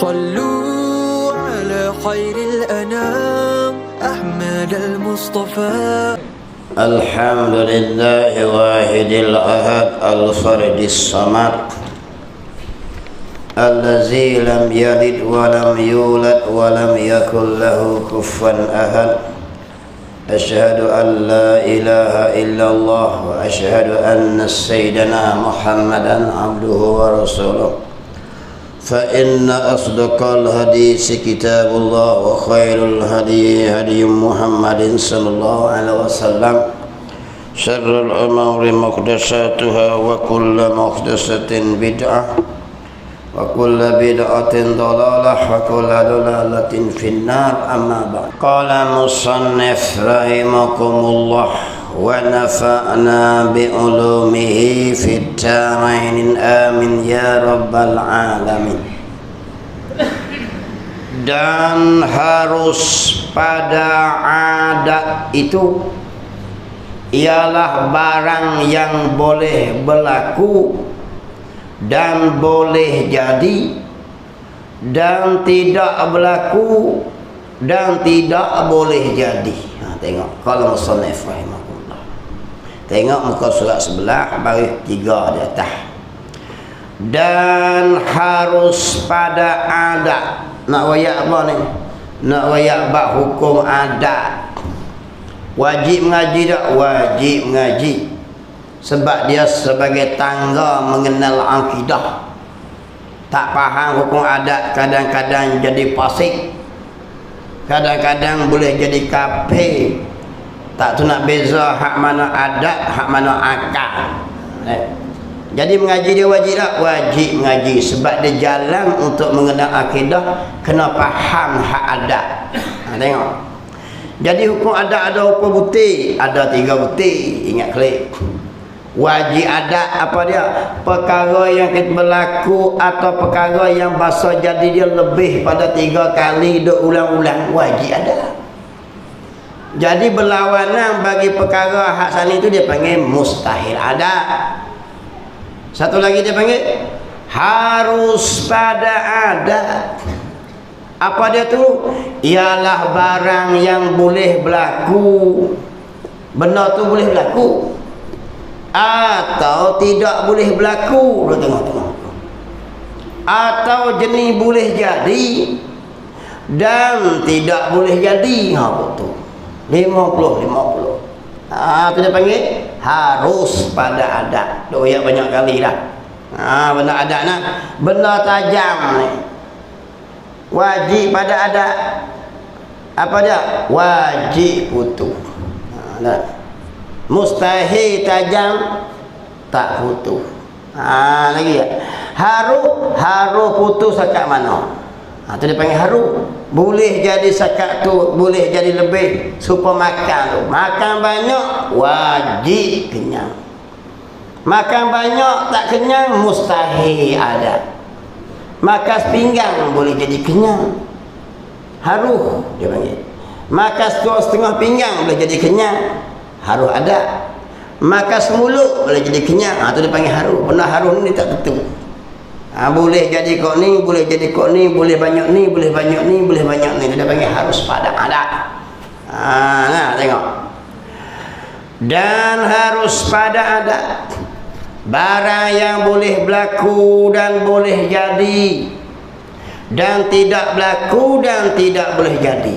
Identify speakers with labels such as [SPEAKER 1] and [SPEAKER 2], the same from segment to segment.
[SPEAKER 1] صلوا على خير الأنام أحمد المصطفى.
[SPEAKER 2] الحمد لله واحد الأحد الفرد الصمد الذي لم يلد ولم يولد ولم يكن له كفوا أحد. أشهد أن لا إله إلا الله وأشهد أن سيدنا محمدا عبده ورسوله. فإن أصدق الحديث كتاب الله وخير الهدي هدي محمد صلى الله عليه وسلم. شر الأمور محدثاتها وكل محدثة بدعة وكل بدعة ضلالة وكل ضلالة في النار. أما بعد. قال المصنف رحمكم الله ونفعنا بعلومه في الدارين آمين يا رب العالمين. Dan harus pada adat itu ialah barang yang boleh berlaku dan boleh jadi dan tidak berlaku dan tidak boleh jadi. Tengok kalau musannif rahimahullah. Tengok muka surat sebelah baris 3 di atas. Dan harus pada adat. Nak wayak apa ni? Nak wayak bab hukum adat. Wajib mengaji tak? Wajib mengaji. Sebab dia sebagai tangga mengenal akidah. Tak faham hukum adat kadang-kadang jadi fasik. Kadang-kadang boleh jadi kafir. Tak tu nak beza hak mana adat, hak mana akal. Jadi mengaji dia wajib tak? Wajib mengaji. Sebab dia jalan untuk mengenal akidah, kena faham hak adat. Tengok. Jadi hukum adat ada hukum butir. Ada 3 butir. Ingat klik. Wajib adat apa dia? Perkara yang berlaku atau perkara yang bahasa jadi dia lebih pada 3 kali duk ulang-ulang, wajib adat. Jadi berlawanan bagi perkara hak sana itu dia panggil mustahil adat. Satu lagi dia panggil harus pada adat. Apa dia tu? Ialah barang yang boleh berlaku. Benda tu boleh berlaku atau tidak boleh berlaku. Tengok-tengok. Atau jenis boleh jadi dan tidak boleh jadi. Betul. 50. Tu dia panggil harus pada adat. Doyak banyak kali dah. Benda adat nak. Benda tajam ni. Wajib pada adat. Apa dia? Wajib putus. Mustahil tajam tak putus. Lagi ya. Haru putus sekat mana? Tu dia panggil haru. Boleh jadi sekat tu, boleh jadi lebih supaya makan tu. Makan banyak wajib kenyang. Makan banyak tak kenyang mustahil ada. Makan sepinggang boleh jadi kenyang. Haru dia panggil. Makan setengah pinggang boleh jadi kenyang. Haru ada. Makan semulut boleh jadi kenyang. Tu dia panggil haru. Benda haru ni tak tentu. Boleh jadi kok ni, boleh jadi kok ni, boleh banyak ni, boleh banyak ni, boleh banyak ni. Dia panggil harus pada adat. Nah, tengok. Dan harus pada adat. Barang yang boleh berlaku dan boleh jadi dan tidak berlaku dan tidak boleh jadi.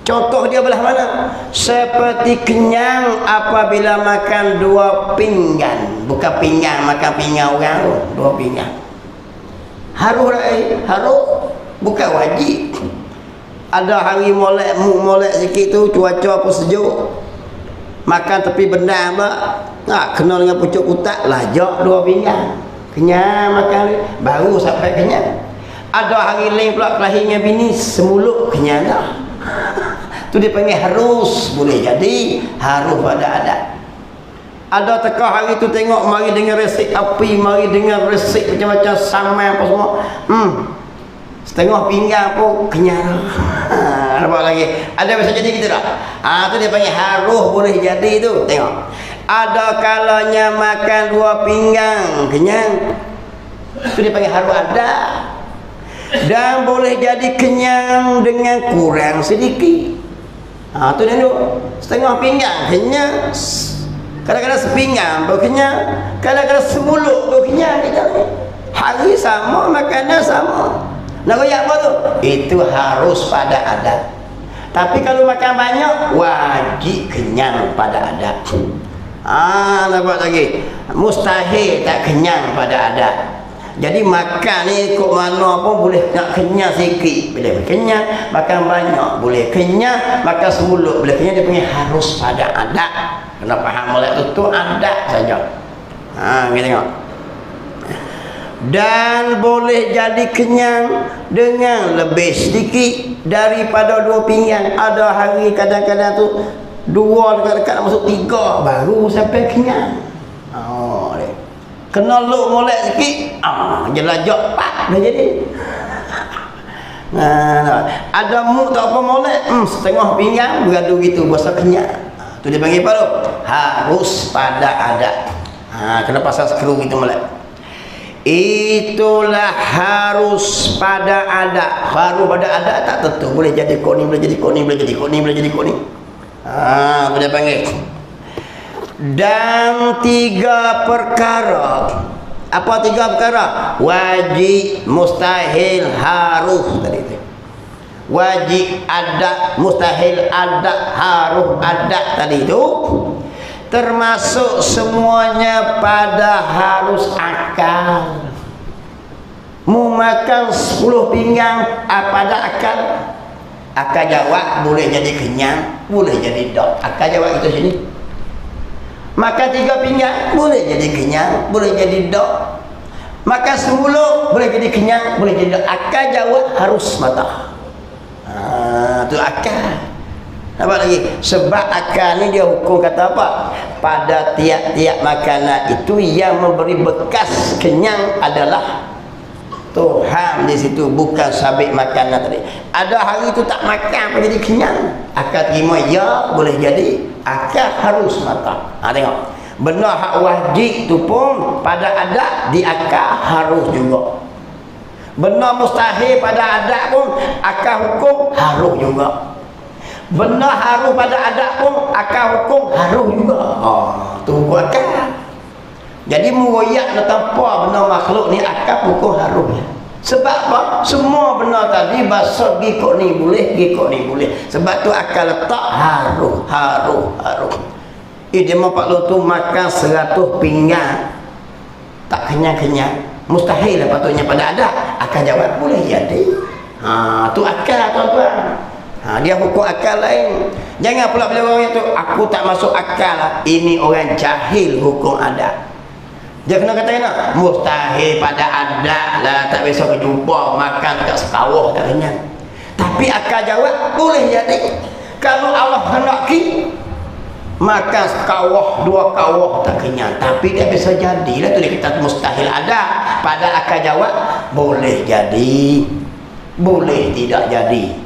[SPEAKER 2] Contoh dia belah mana? Seperti kenyang apabila makan 2 pinggan. Bukan pinggan, makan pinggan orang tu. 2 pinggan. Harus. Bukan wajib. Ada hari molek sikit tu, cuaca pun sejuk. Makan tepi benda apa? Kena dengan pucuk kutak, lajak 2 pinggan. Kenyang makan, baru sampai kenyang. Ada hari lain pula kelahi dengan bini, semulut kenyang dah. Tu dia panggil harus boleh jadi, harus pada adat. Ada tekah hari tu tengok mari dengan resik api, mari dengan resik macam-macam samai apa semua. Setengah pinggang pun kenyang. Nampak lagi. Ada bisa jadi gitu tak? Tu dia panggil harus boleh jadi tu. Tengok. Ada kalanya makan 2 pinggang kenyang. Itu dia panggil harus ada. Dan boleh jadi kenyang dengan kurang sedikit. Tu dia tu. Setengah pinggang kenyang. Kadang-kadang sepinggang baru kenyang. Kadang-kadang semulut baru kenyang. Hari sama, makanan sama. Nak royak apa tu? Itu harus pada adat. Tapi kalau makan banyak, wajib kenyang pada adat. Nampak lagi. Mustahil tak kenyang pada adat. Jadi makan ni ikut mana pun boleh nak kenyang sikit boleh kenyang, makan banyak boleh kenyang, makan semulut boleh kenyang. Dia punya harus pada adat. Kena faham molek tu adat saja. Kita tengok. Dan boleh jadi kenyang dengan lebih sedikit daripada 2 pinggan. Ada hari kadang-kadang tu 2 dekat-dekat masuk 3 baru sampai kenyang. Kena luk molek sikit, jelajak pak dah jadi. Ada mu tak apa molek, setengah pinggang beradu gitu berasa kenyang. Tu dia panggil apa tu? Harus pada adat. Kena pasal skru gitu molek. Itulah harus pada adat. Harus pada adat tak tentu. Boleh jadi kau ni, boleh jadi kau ni, boleh jadi kau ni, boleh jadi kau ni. Dia panggil. Dan 3 perkara. Apa 3 perkara? Wajib, mustahil, harus tadi tu. Wajib adat, mustahil adat, harus adat tadi tu. Termasuk semuanya pada harus akal. Mu makan 10 pinggang pada akal. Akal jawab boleh jadi kenyang, boleh jadi dok. Akal jawab itu sini. Makan 3 pinggang boleh jadi kenyang, boleh jadi dok. Makan semulut boleh jadi kenyang, boleh jadi dok. Akal jawab harus mata. Tu akal. Nampak lagi? Sebab akal ni dia hukum kata apa? Pada tiap-tiap makanan itu yang memberi bekas kenyang adalah Tuhan di situ, bukan sabit makanan tadi. Ada hari tu tak makan pun jadi kenyang. Akal terima ya boleh jadi, akal harus mata. Tengok. Benar hak wajib tu pun pada adat di akal harus juga. Benar mustahil pada adat pun akal hukum harus juga. Benar harus pada adat pun akal hukum harus juga. Tu akal. Jadi muroyak nak tanpa benar makhluk ni akal hukum harus. Sebab apa? Semua benar tadi bahasa gikok ni boleh, gikok ni boleh. Sebab tu akal letak harus. Dia mampak lu tu makan 100 pinggang tak kenyang-kenyang. Mustahil lah patutnya pada adat. Akal jawab boleh jadi. Tu akal tuan-tuan. Dia hukum akal lain. Jangan pula bila orang itu aku tak masuk akal lah. Ini orang jahil hukum adat. Dia kena kata nak mustahil pada adat lah, tak biasa berjumpa makan dekat sekawah tak kenyang. Tapi akal jawab boleh jadi. Kalau Allah hendaki makan sekawah 2 kawah tak kenyang, tapi dia bisa jadilah. Tu dia kata mustahil ada. Pada akal jawab boleh jadi, boleh tidak jadi.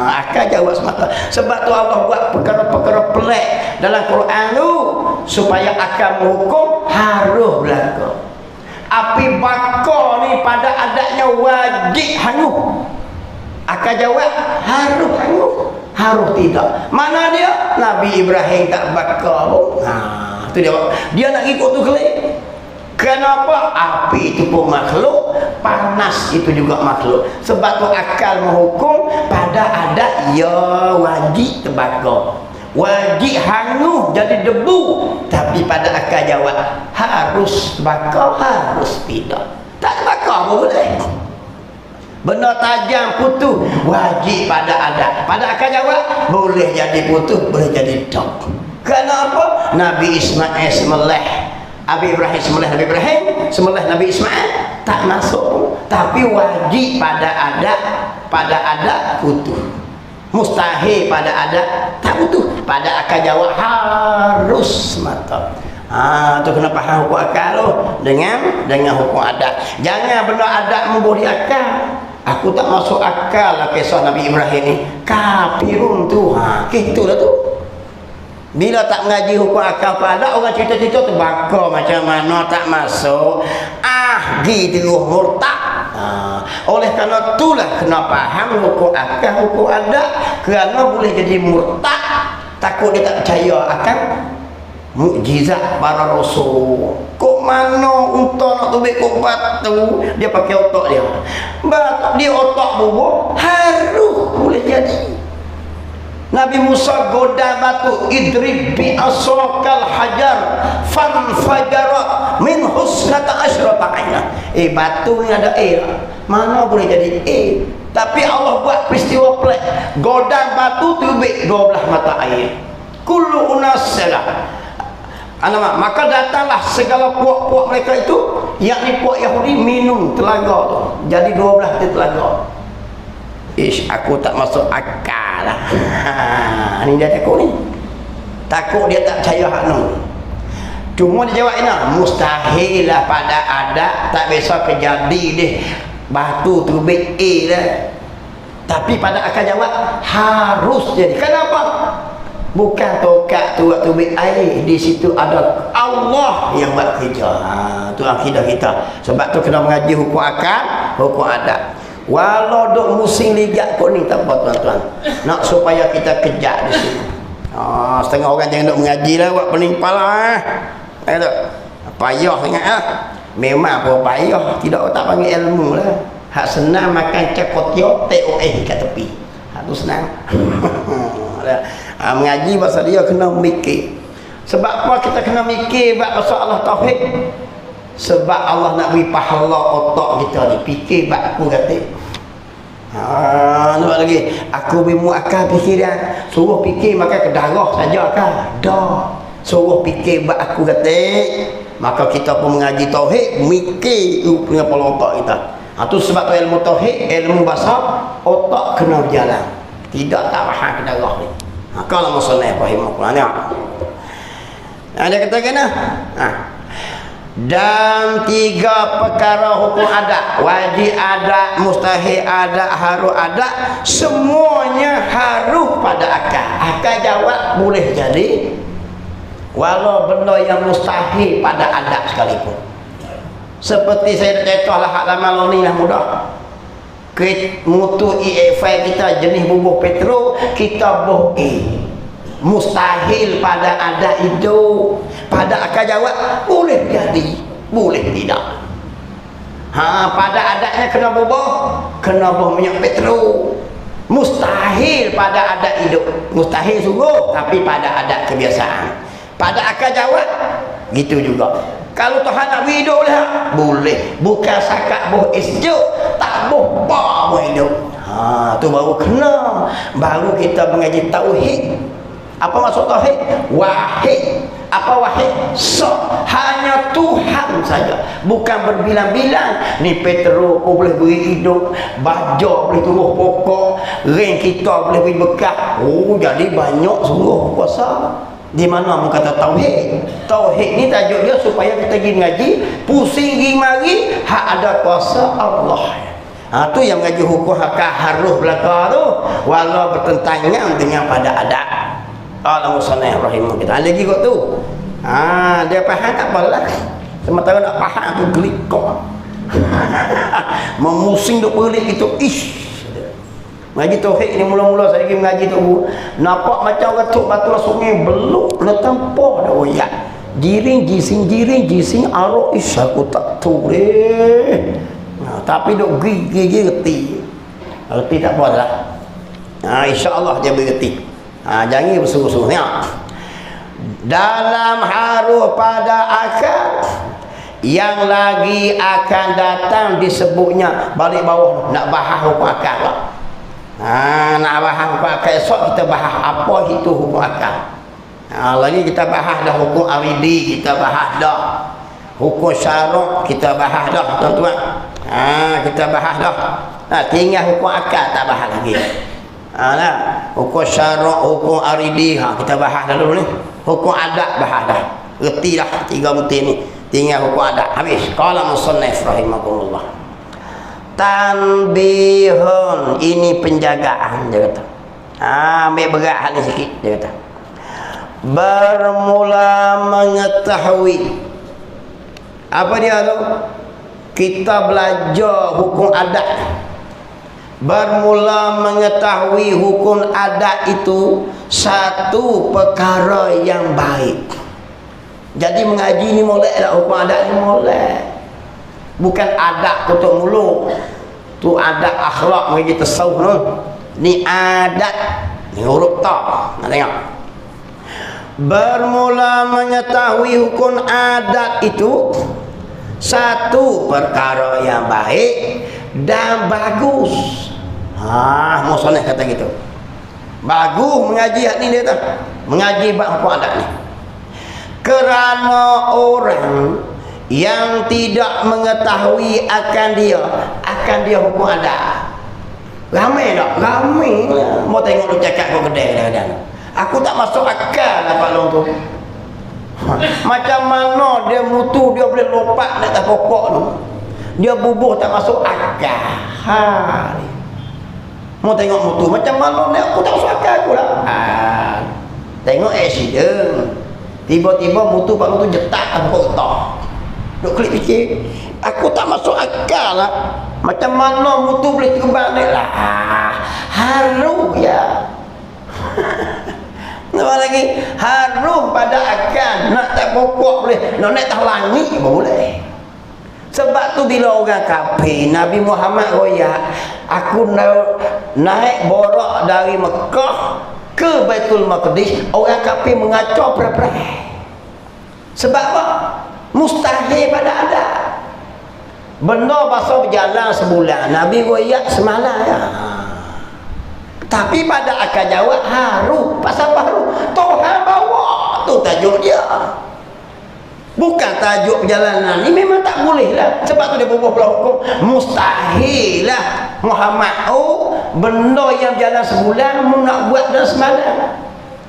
[SPEAKER 2] Akal jawab semata. Sebab tu Allah buat perkara-perkara pelik dalam Quran tu supaya akal menghukum harus berlaku. Api bakar ni pada adatnya wajib hanyut. Akal jawab harus hanyut, harus tidak. Mana dia? Nabi Ibrahim tak bakar pun. Tu dia nak ikut tu kelik. Kenapa? Api itu pun makhluk, panas itu juga makhluk. Sebab tu akal menghukum pada adat ya wajib terbakar, wajib hanyut jadi debu. Tapi pada akal jawab harus bakar, harus tidak. Tak bakar pun boleh. Benda tajam putus wajib pada adat. Pada akal jawab boleh jadi putus, boleh jadi dok. Kenapa? Nabi Ismail sembelih Nabi Ibrahim, sembelih Nabi Ismail tak masuk, tapi wajib pada adat putus. Mustahil pada adat tak putus. Pada akal jawab harus mata. Tu kena faham hukum akal tu dengan hukum adat. Jangan benda adat memberi akal. Aku tak masuk akal lah kisah Nabi Ibrahim ni. Kafirun tu. Gitulah tu. Bila tak mengaji hukum akal pada orang cerita-cerita terbakar macam mana tak masuk. Gitu murtad. Oleh kerana itulah kena faham hukum akal, hukum adat, kerana boleh jadi murtad. Takut dia tak percaya akan mukjizat para rasul. Kok mana unta nak tubik kok batu, dia pakai otak dia. Batu dia otak bubuk, harus boleh jadi. Nabi Musa goda batu, idrib bi asrakal hajar fanfajara min husnata asyrata aina. Batu ni ada mana boleh jadi tapi Allah buat peristiwa pelik. Goda batu tubik 12 mata air. Kullu unas salah. Maka datanglah segala puak-puak mereka itu, yakni puak Yahudi, minum telaga tu. Jadi 12 di telaga. Aku tak masuk akal lah. Ni dia takut ni. Takut dia tak percaya hak ni. Cuma dia jawab ni, mustahil lah pada adat, tak biasa kejadi deh. Batu tubik lah. Tapi pada akal jawab harus jadi. Kenapa? Bukan tokat tu waktu tubik air, di situ ada Allah yang buat kerja. Tu akidah kita. Sebab tu kena mengaji hukum akal, hukum adat. Walau duk musim ligat kau ni tak apa tuan-tuan. Nak supaya kita kejak di sini. Setengah orang jangan duk mengaji lah, buat pening kepala. Payah sangat lah. Memang apa payah, tidak tak panggil ilmu lah. Hak senang makan cakotio TOS kat tepi. Hak tu senang. Mengaji pasal dia kena mikir. Sebab apa kita kena mikir pasal Allah tauhid? Sebab Allah nak beri pahala otak kita ni. Fikir bab aku kata. Nampak lagi. Aku beri muakal fikiran. Suruh fikir maka ke darah saja kan? Dah. Suruh fikir bab aku kata. Maka kita pun mengaji tauhid, mikir punya kepala otak kita. Tu sebab tu ilmu tauhid, ilmu bahasa, otak kena berjalan. Tidak tak faham ke darah ni. Kalau masalah rahimahullah ni. Dia kata kena. Dan 3 perkara hukum adat, wajib adat, mustahil adat, harus adat, semuanya harus pada akal. Akal jawab boleh jadi, walau benda yang mustahil pada adat sekalipun. Seperti saya dah cerita lah hak lama ni lah mudah. Mutu EFI kita jenis bubuk petrol, kita boh mustahil pada adat itu. Pada akal jawab boleh jadi, boleh tidak. Pada adatnya kena bubuh minyak petrol. Mustahil pada adat hidup, mustahil sungguh, tapi pada adat kebiasaan. Pada akal jawab gitu juga. Kalau Tuhan nak hidup boleh. Bukan sakat boh esjuk, tak boh pa hidup. Tu baru kena. Baru kita mengaji tauhid. Apa maksud tauhid? Wahid. Apa wahid? Hanya Tuhan saja. Bukan berbilang-bilang. Ni petrol boleh beri hidup, bajak boleh tumbuh pokok, ring kita boleh beri bekas. Jadi banyak sungguh kuasa. Di mana mu kata tauhid? Tauhid ni tajuk dia supaya kita pergi ngaji, pusing pergi mari, hak ada kuasa Allah. Tu yang mengaji hukum hakah harus belaka tu, walau bertentangan dengan pada adat. Allah musannah rahimah kita. Lagi kok tu. Dia faham tak apalah. Sementara nak faham tu gelik kok. Memusing duk belik itu Mengaji tauhid ni mula-mula saya pergi mengaji tu, nampak macam ketuk batu sungai beluk letak poh dah oyak. Giring gising arok aku tak tahu tapi duk gigi reti. Reti tak apa dah. Insya-Allah dia berreti. Jangan bersungguh-sungguh ya. Dalam harus pada akal yang lagi akan datang disebutnya balik bawah nak bahas hukum akal lah. Nak bahas hukum akal esok kita bahas apa itu hukum akal. Lagi kita bahas dah hukum aridi, kita bahas dah hukum syarak, kita bahas dah tuan-tuan. Kita bahas dah. Tinggal hukum akal tak bahas lagi. Hukum syarak, hukum aridi kita bahas dah dulu ni. Hukum adat bahas dah. Reti dah 3 butir ni. Tinggal hukum adat. Habis. Qala musannif rahimahullah. Tanbihun, ini penjagaan dia kata. Ambil berat hal ni sikit dia kata. Bermula mengetahui apa dia tu? kita belajar hukum adat, bermula mengetahui hukum adat itu satu perkara yang baik. Jadi mengaji ni molek tak, hukum adat ni molek. Bukan adat tutup mulut. Tu adat akhlak mengaji tasawuf tu. Ni adat. Ni huruf ta. Nak tengok. Bermula mengetahui hukum adat itu satu perkara yang baik dan bagus. Musanah kata gitu. Bagus mengaji hak ni dia tu. Mengaji bab hukum adat ni. Kerana orang yang tidak mengetahui akan dia hukum adat. Ramai tak? Ramai. Mau tengok lu cakap kau kedai kadang-kadang. Aku tak masuk akal lah Pak Long tu. Macam mana dia mutu dia boleh lompat di atas pokok tu. Dia bubuh tak masuk akal. Mau tengok mutu macam mana ni, aku tak masuk akal aku lah. Tengok accident. Tiba-tiba mutu Pak Long tu jetak atas pokok. Duk klik fikir, aku tak masuk akal lah. Macam mana mutu boleh terbang ni lah. Haru ya. Nampak lagi harum pada akal. Nak tak pokok boleh, nak naik atas langit pun boleh. Sebab tu bila orang kafir, Nabi Muhammad royak, aku naik borak dari Mekah ke Baitul Maqdis, orang kafir mengacau perai-perai. Sebab apa? Mustahil pada adat. Benda pasal berjalan sebulan, Nabi royak semalam ya. Tapi pada akan jawab haru. Pasal apa haru? Tuhan bawa. Tu tajuk dia. Bukan tajuk perjalanan ni, memang tak boleh lah. Sebab tu dia berbuat pula hukum mustahil lah Muhammad benda yang berjalan sebulan mu nak buat dalam semalam.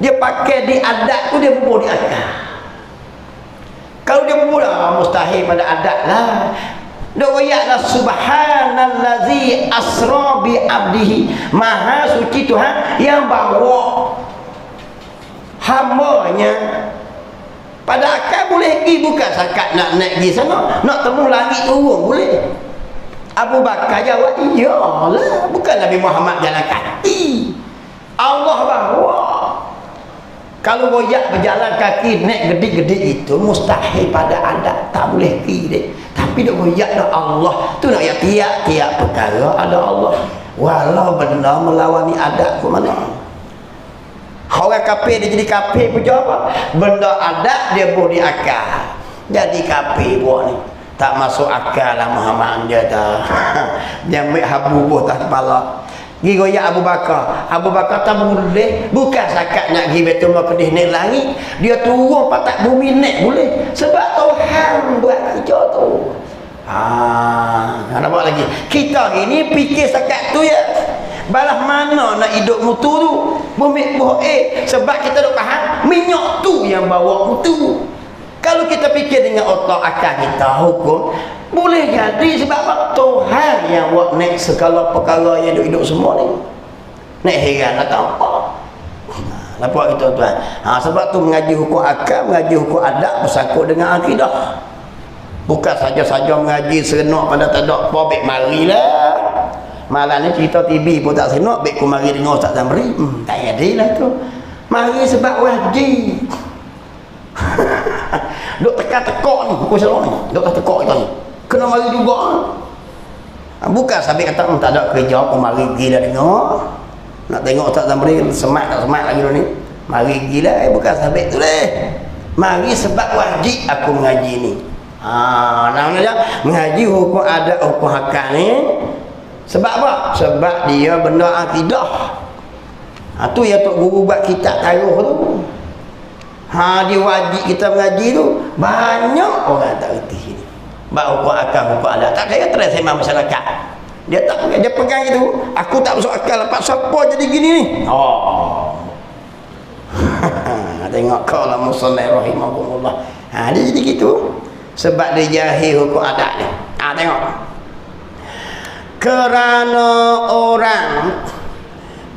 [SPEAKER 2] Dia pakai di adat tu, dia berbuat di akal. Kalau dia berbuat mustahil pada adat lah. Doyaklah subhanallazi asra bi abdihi, maha suci Tuhan yang bawa hamba-Nya. Pada akal boleh pergi, bukan sakat nak naik pergi sana, nak temu langit turun boleh. Abu Bakar jawab iyalah, bukan Nabi Muhammad jalan kaki, Allah bawa. Kalau royak berjalan kaki naik gedik-gedik itu mustahil pada adat, tak boleh pergi deh. Tapi dia royak dah Allah tu, nak ya tiap-tiap perkara ada Allah. Walau benda melawani adat ke mana. Orang kafir dia jadi kafir pun apa? Benda adat dia buat di akal. Jadi kafir buat ni. Tak masuk akal lah Muhammad dia dah. Dia ambil habu buah tak kepala. Pergi royak Abu Bakar. Abu Bakar tak boleh. Bukan sakat nak pergi Baitul Maqdis naik langit. Dia turun patak bumi naik boleh. Sebab Tuhan buat kerja tu. Nampak lagi. Kita ini fikir sakat tu ya. Balas mana nak hidup mutu tu? Bumi sebab kita duk faham minyak tu yang bawa mutu. Kalau kita fikir dengan otak akal kita hukum, boleh jadi sebab apa? Tuhan yang buat naik segala perkara yang hidup semua ni. Naik heran atau apa? Nampak itu tuan. Sebab tu mengaji hukum akal, mengaji hukum adat bersangkut dengan akidah. Bukan saja-saja mengaji serenok pada tak ada apa, baik marilah. Malam ni cerita TV pun tak serenok, baik ku mari dengar Ustaz Zamri. Tak jadilah tu. Mari sebab wajib. Duk tekak-tekak ni, aku selalu ni. Duk tekak kita ni. Kena mari juga. Bukan sampai kata tak ada kerja, aku mari gila dengar. Nak tengok Ustaz Zamri semak tak semak lagi ni. Mari gila, bukan sampai tu deh. Mari sebab wajib aku mengaji ni. Namanya mengaji hukum adat, hukum hakam ni. Sebab apa? Sebab dia benda akidah. Tu yang Tok Guru buat kitab taruh tu. Dia wajib kita mengaji tu. Banyak orang tak reti sini. Bab hukum akal, hukum adat. Tak kaya terus sembang masyarakat. Dia tak pegang, dia pegang itu. Aku tak masuk akal, lepas siapa jadi gini ni? Tengok kau lah musallih rahimahumullah. Dia jadi gitu. Sebab dia jahil hukum adat ni. Tengok. Kerana orang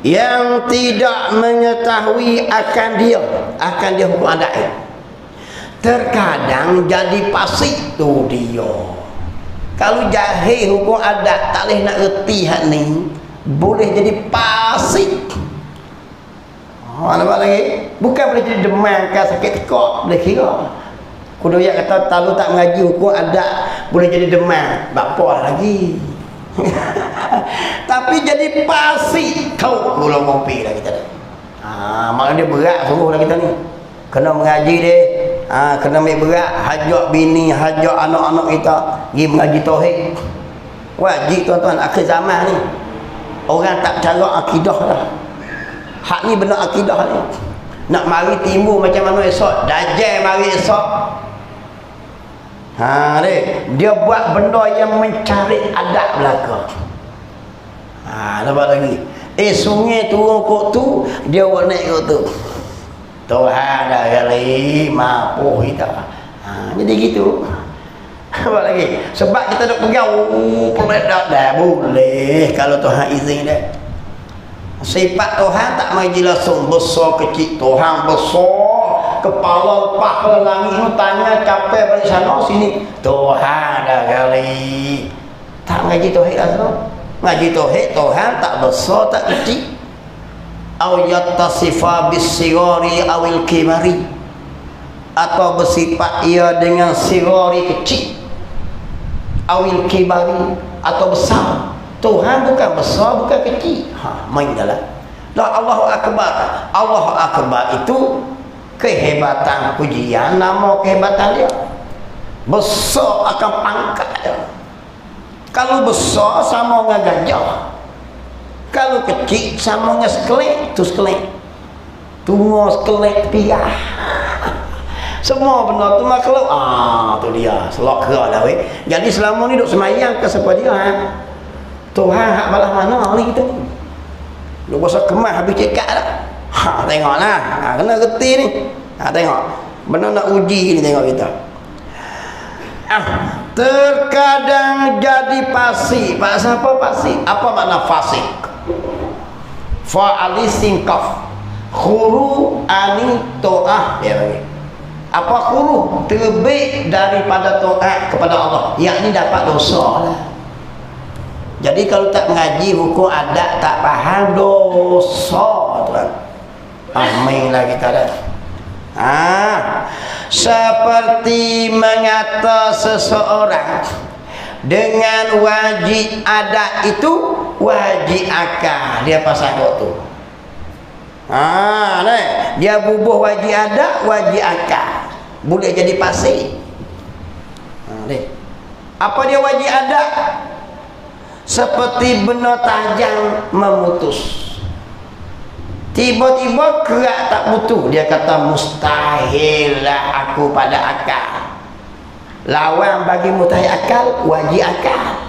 [SPEAKER 2] yang tidak mengetahui akan dia hukum adat ni, terkadang jadi fasik tu dia. Kalau jahil hukum adat tak boleh nak reti hak ni, boleh jadi pasik. Nampak lagi? Bukan boleh jadi demam ke sakit tekak, boleh kira. Kudu yang kata talu tak mengaji hukum adat boleh jadi demam, bapa lagi. Tapi jadi pasik, kau gula kopi lah kita dah. Maknanya dia berat sungguh lah kita ni. Kena mengaji dia. Kena ambil berat, hajak bini, hajak anak-anak kita pergi mengaji tauhid. Wajib tuan-tuan, akhir zaman ni orang tak cara akidah dah. Hak ni benar akidah ni. Nak mari timbul macam mana esok, dajjal mari esok. Dia buat benda yang mencari adab belaka. Nampak lagi. Sungai turun kok tu, dia buat naik kok tu. Tuhan dah kali mampu kita. Jadi gitu. Apa lagi? Sebab kita duk pegang peledak dah boleh kalau Tuhan izin dah. Sifat Tuhan tak mari langsung besar kecil. Tuhan besar, kepala lepas ke langit tu tanya capai balik sana sini. Tuhan dah kali. Tak ngaji tauhid langsung. Ngaji tauhid Tuhan tak besar tak kecil. Au yattasifa bis-sigari awil kibari, atau bersifat ia dengan sigari kecil, awil kibari atau besar. Tuhan bukan besar bukan kecil. Main dalam Allahu Akbar. Allahu Akbar itu kehebatan pujian, nama kehebatan dia. Besar akan pangkat dia. Kalau besar sama dengan gajah, kalau kecil sama dengan sekelek, tu sekelek. Tunggu sekelek piah. Semua benda tu makhluk. Tu dia. Selok kera dah weh. Jadi selama ni duk semayang ke siapa dia? Tuhan hak balas mana ni kita ni? Duk pasal kemas habis cekak dah. Tengoklah. Kena reti ni. Tengok. Benda nak uji ni tengok kita. Terkadang jadi fasik. Pasal apa fasik? Apa makna fasik? Fa'ali singkaf khuru ani to'ah, dia bagi apa khuru? Terbit daripada to'at kepada Allah, yakni dapat dosa lah. Jadi kalau tak mengaji hukum adat, tak faham dosa tuan. Mainlah kita dah. Seperti mengata seseorang dengan wajib adat itu wajib akal, dia pasal tu. Dia bubuh wajib adat, wajib akal, boleh jadi pasir. Apa dia wajib adat? Seperti benda tajam memutus, tiba-tiba kerak tak butuh, dia kata mustahil lah aku pada akal. Lawan bagi mustahil akal, wajib akal.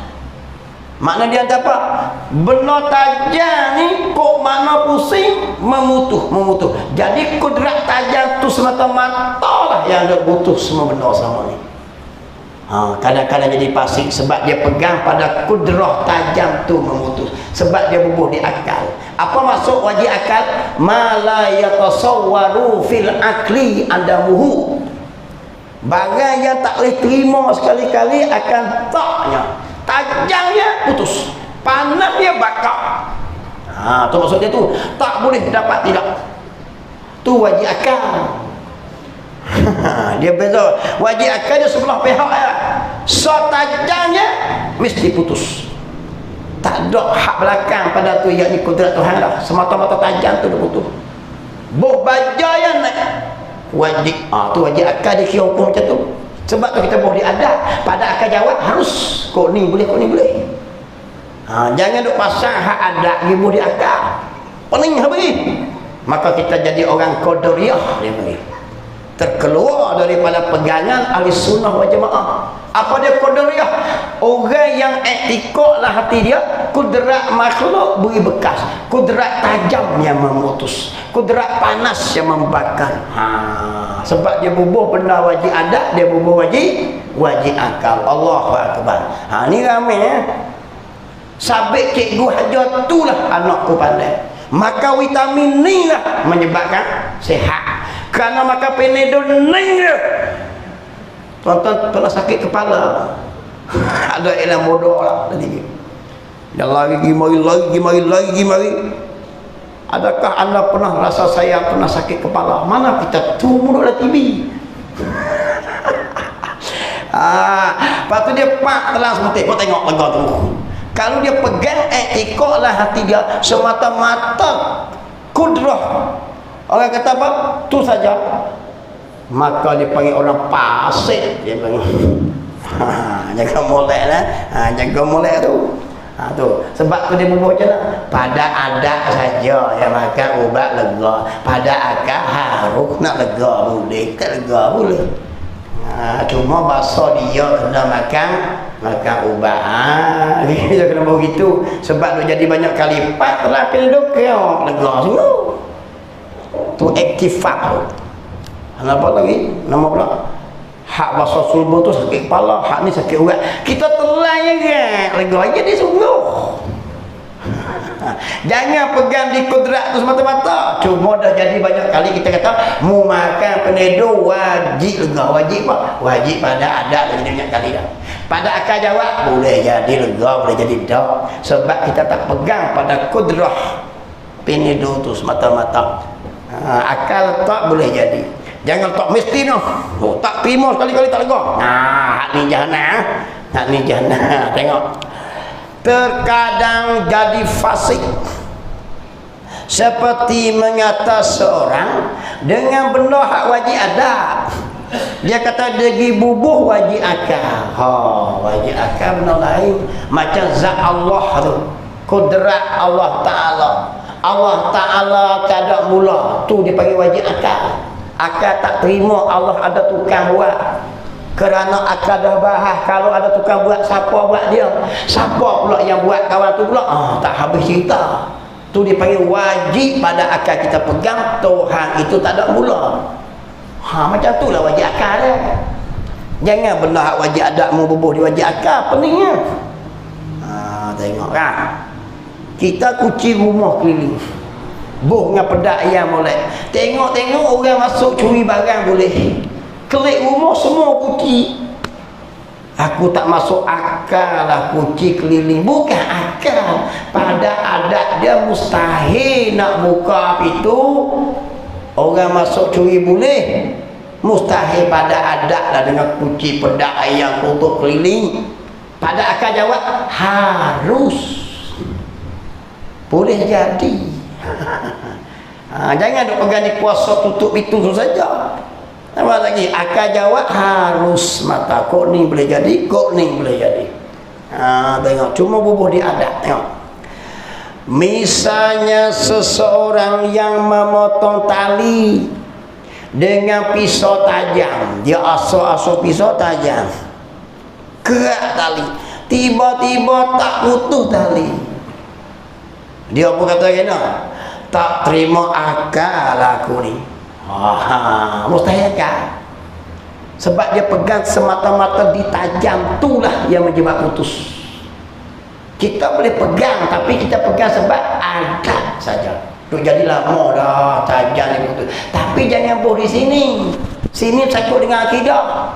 [SPEAKER 2] Makna dia apa? Benda tajam ni kok mana pusing, memutuh. Jadi kudrat tajam tu semata-mata lah yang dia butuh semua benda sama ni. Kadang-kadang jadi pasik sebab dia pegang pada kudrah tajam tu memutus, sebab dia bubuh di akal. Apa maksud wajib akal? Ma la yatasawwaru fil akli adamuhu. Barang yang tak boleh terima sekali-kali akan taknya, tajamnya putus, panasnya bakar. Tu maksud dia tu, tak boleh dapat tidak. Tu wajib akal. Dia beza. Wajib akal dia sebelah pihak ya. So tajamnya mesti putus. Tak ada hak belakang pada tu, yakni kudrat Tuhan lah. Semata-mata tajam tu dia putus. Boh baja yang naik wajib. Tu wajib akal dia kira hukum macam tu. Sebab tu kita boh diadat. Pada akal jawab harus kok ni boleh, kok ni boleh. Jangan duk pasang hak adat dia boh di akal. Pening habis. Maka kita jadi orang qadariyah dia panggil. Terkeluar daripada pegangan ahli sunnah wal jamaah. Apa dia qadariyah? Orang yang etikok lah hati dia, kudrat makhluk beri bekas, kudrat tajam yang memutus, kudrat panas yang membakar. Sebab dia bubuh benda wajib adat, dia bubuh wajib akal. Allahu akbar. Ni ramai sabit cikgu hajar tu lah anakku pandai. Maka vitamin ni lah menyebabkan sihat. Kerana maka Panadol ni dia. Tuan-tuan pernah sakit kepala, Ada ilang bodoh lah tadi. Dan lagi mari. Adakah anda pernah rasa saya pernah sakit kepala? Mana kita tu mulut TV. Lepas tu dia pak telan semutik. Kau tengok lega tu. Kalau dia pegang etikok lah hati dia semata-mata kudrah. Orang kata apa? Tu saja. Maka dia panggil orang pasir. Dia panggil. Jaga molek lah. Jaga molek tu. Tu. Sebab tu dia bubuh je lah. Pada adat saja yang makan ubat lega. Pada akal harus nak lega boleh. Tak lega boleh. Cuma bahasa dia kena makan ubat. Dia kena begitu. Sebab dia jadi banyak kali lipat terakhir dia kena lega semua. Tu aktifat tu. Apa lagi? Nama pula hak bahasa sulbur tu sakit kepala, hak ni sakit urat. Kita telan je kan, lega je dia sungguh. Jangan pegang di kudrat tu semata-mata. Cuma dah jadi banyak kali kita kata mu makan penedo wajib lega. Wajib apa? Wajib pada adat lagi banyak kali dah. Pada akal jawab boleh jadi lega, boleh jadi tak. Sebab kita tak pegang pada kudrah penedo tu semata-mata. Akal tak boleh jadi. Jangan tak mesti noh. Tak terima sekali-kali tak lega. Hak ni jahannam. Hak ni jahannam. Tengok. Terkadang jadi fasik. Seperti mengata seorang dengan benda hak wajib adab. Dia kata degi bubuh wajib akal. Wajib akal benda lain. Macam zat Allah tu. Kudrat Allah Ta'ala. Allah Ta'ala tak ada mula. Tu dia panggil wajib akal. Akal tak terima Allah ada tukang buat. Kerana akal dah bahas kalau ada tukang buat, siapa buat dia? Siapa pula yang buat kawan tu pula? Tak habis cerita. Tu dipanggil wajib pada akal kita pegang. Tuhan itu tak ada mula. Macam tu lah wajib akal dia. Jangan benda hak wajib adat mu bubuh di wajib akal. Peningnya. Tengok kan. Kita kunci rumah keliling. Buh dengan pedak ayam boleh. Tengok-tengok orang masuk curi barang boleh. Kelik rumah semua kunci. Aku tak masuk akal lah kunci keliling. Bukan akal. Pada adat dia mustahil nak buka pintu. Orang masuk curi boleh. Mustahil pada adat lah dengan kunci pedak ayam untuk keliling. Pada akal jawab harus. Boleh jadi. Jangan duk pegang di kuasa tutup pintu tu saja. Apa lagi? Akal jawab harus mata. Kok ni boleh jadi, kok ni boleh jadi. Tengok, cuma bubuh di adat. Tengok. Misalnya seseorang yang memotong tali dengan pisau tajam. Dia asal-asal pisau tajam. Kerak tali. Tiba-tiba tak putus tali. Dia apa kata kena? Tak terima akal aku ni. Mustahil kan? Sebab dia pegang semata-mata ditajam. Itulah yang menyebab putus. Kita boleh pegang, tapi kita pegang sebab adat saja. Duk jadi lama dah tajam ni putus. Tapi jangan buh di sini. Sini sakut dengan akidah.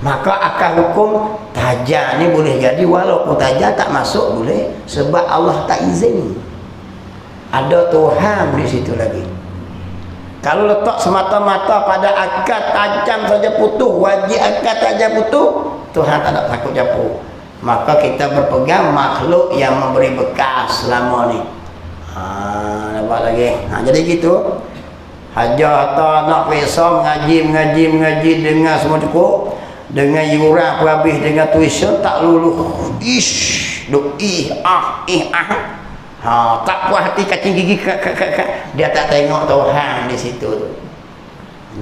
[SPEAKER 2] Maka akal hukum tajam ni boleh jadi walaupun tajam tak masuk boleh. Sebab Allah tak izin. Ada Tuhan di situ lagi. Kalau letak semata-mata pada akad tajam saja putus, wajib akad tajam putus, Tuhan tak ada takut jatuh. Maka kita berpegang makhluk yang memberi bekas selama ni. Nampak lagi. Jadi gitu. Hajar atau nak pisau mengaji dengan semua cukup. Dengan yuran pun habis, dengan tuition tak luluh. Tak puas hati kacing gigi dia tak tengok Tuhan di situ tu.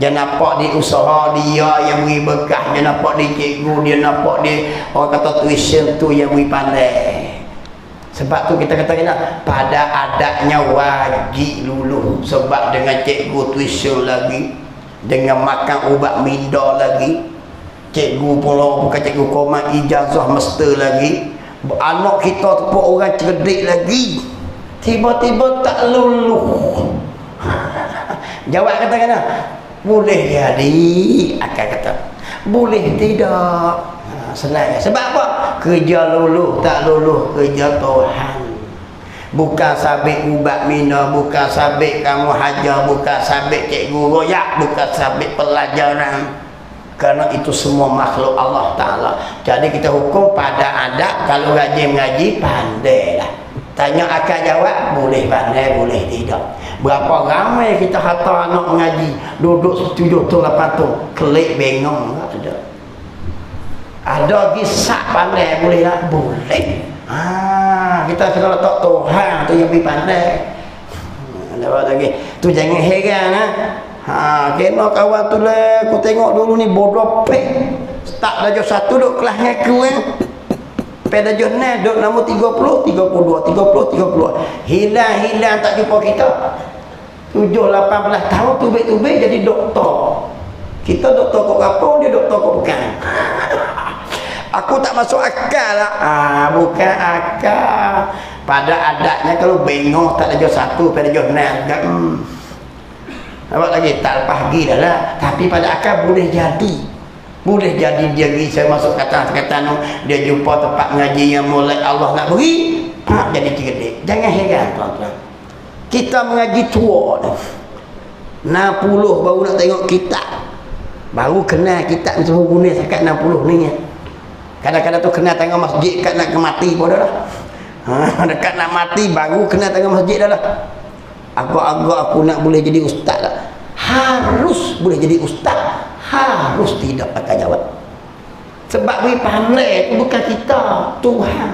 [SPEAKER 2] Dia nampak di usaha dia yang beri berkah, dia nampak di cikgu, dia nampak di orang kata tuition tu yang beri pandai. Sebab tu kita kata pada adatnya wajib luluh. Sebab dengan cikgu tuition lagi, dengan makan ubat minda lagi, cikgu pula bukan cikgu komat, ijazah mesti lagi. Anak kita tu pun orang cerdik lagi, tiba-tiba tak luluh. Jawab kata kena boleh jadi, akan kata boleh tidak. Senang. Sebab apa? kerja luluh tak luluh kerja Tuhan. Bukan sabit ubat mina, bukan sabit kamu hajar, bukan sabit cikgu royak, bukan sabit pelajaran. Kerana itu semua makhluk Allah Ta'ala. Jadi kita hukum pada adab. Kalau rajin mengaji, pandailah. Tanya akan jawab, boleh pandai, boleh tidak. Berapa ramai kita hantar anak mengaji, duduk 7 tu 8 tu, kelik bengong, tak ada. Ada gisak pandai, boleh tak? Boleh. Kita kena letak Tuhan tu yang lebih pandai. Ada lagi. Tu jangan heran kena kawan tu lah. Aku tengok dulu ni bodoh pek. Start darjah 1 duk kelas ngaku pada darjah 6 duk nombor 30, 32, 30, 30. Hilang tak jumpa kita. 7, 18 tahun tubik-tubik jadi doktor. Kita doktor kok kapau, dia doktor kok bukan. Aku tak masuk akal lah. Bukan akal. Pada adatnya kalau bengong tak darjah 1 pada darjah 6. Nampak lagi tak lepas pergi dah lah. Tapi pada akal boleh jadi. Boleh jadi dia pergi, saya masuk kata-kata dia jumpa tempat mengaji yang mulai Allah nak beri. Jadi cerdik. Jangan heran tuan-tuan. Kita mengaji tua dah. 60 baru nak tengok kitab. Baru kenal kitab suruh guna sekat 60 ni. Kadang-kadang tu kena tengok masjid kat nak mati pun dah lah. Dekat nak mati baru kena tengok masjid dah lah. Agak-agak aku nak boleh jadi ustaz lah. Harus boleh jadi ustaz. Harus tidak akan jawab. Sebab beri pandai itu bukan kita, Tuhan.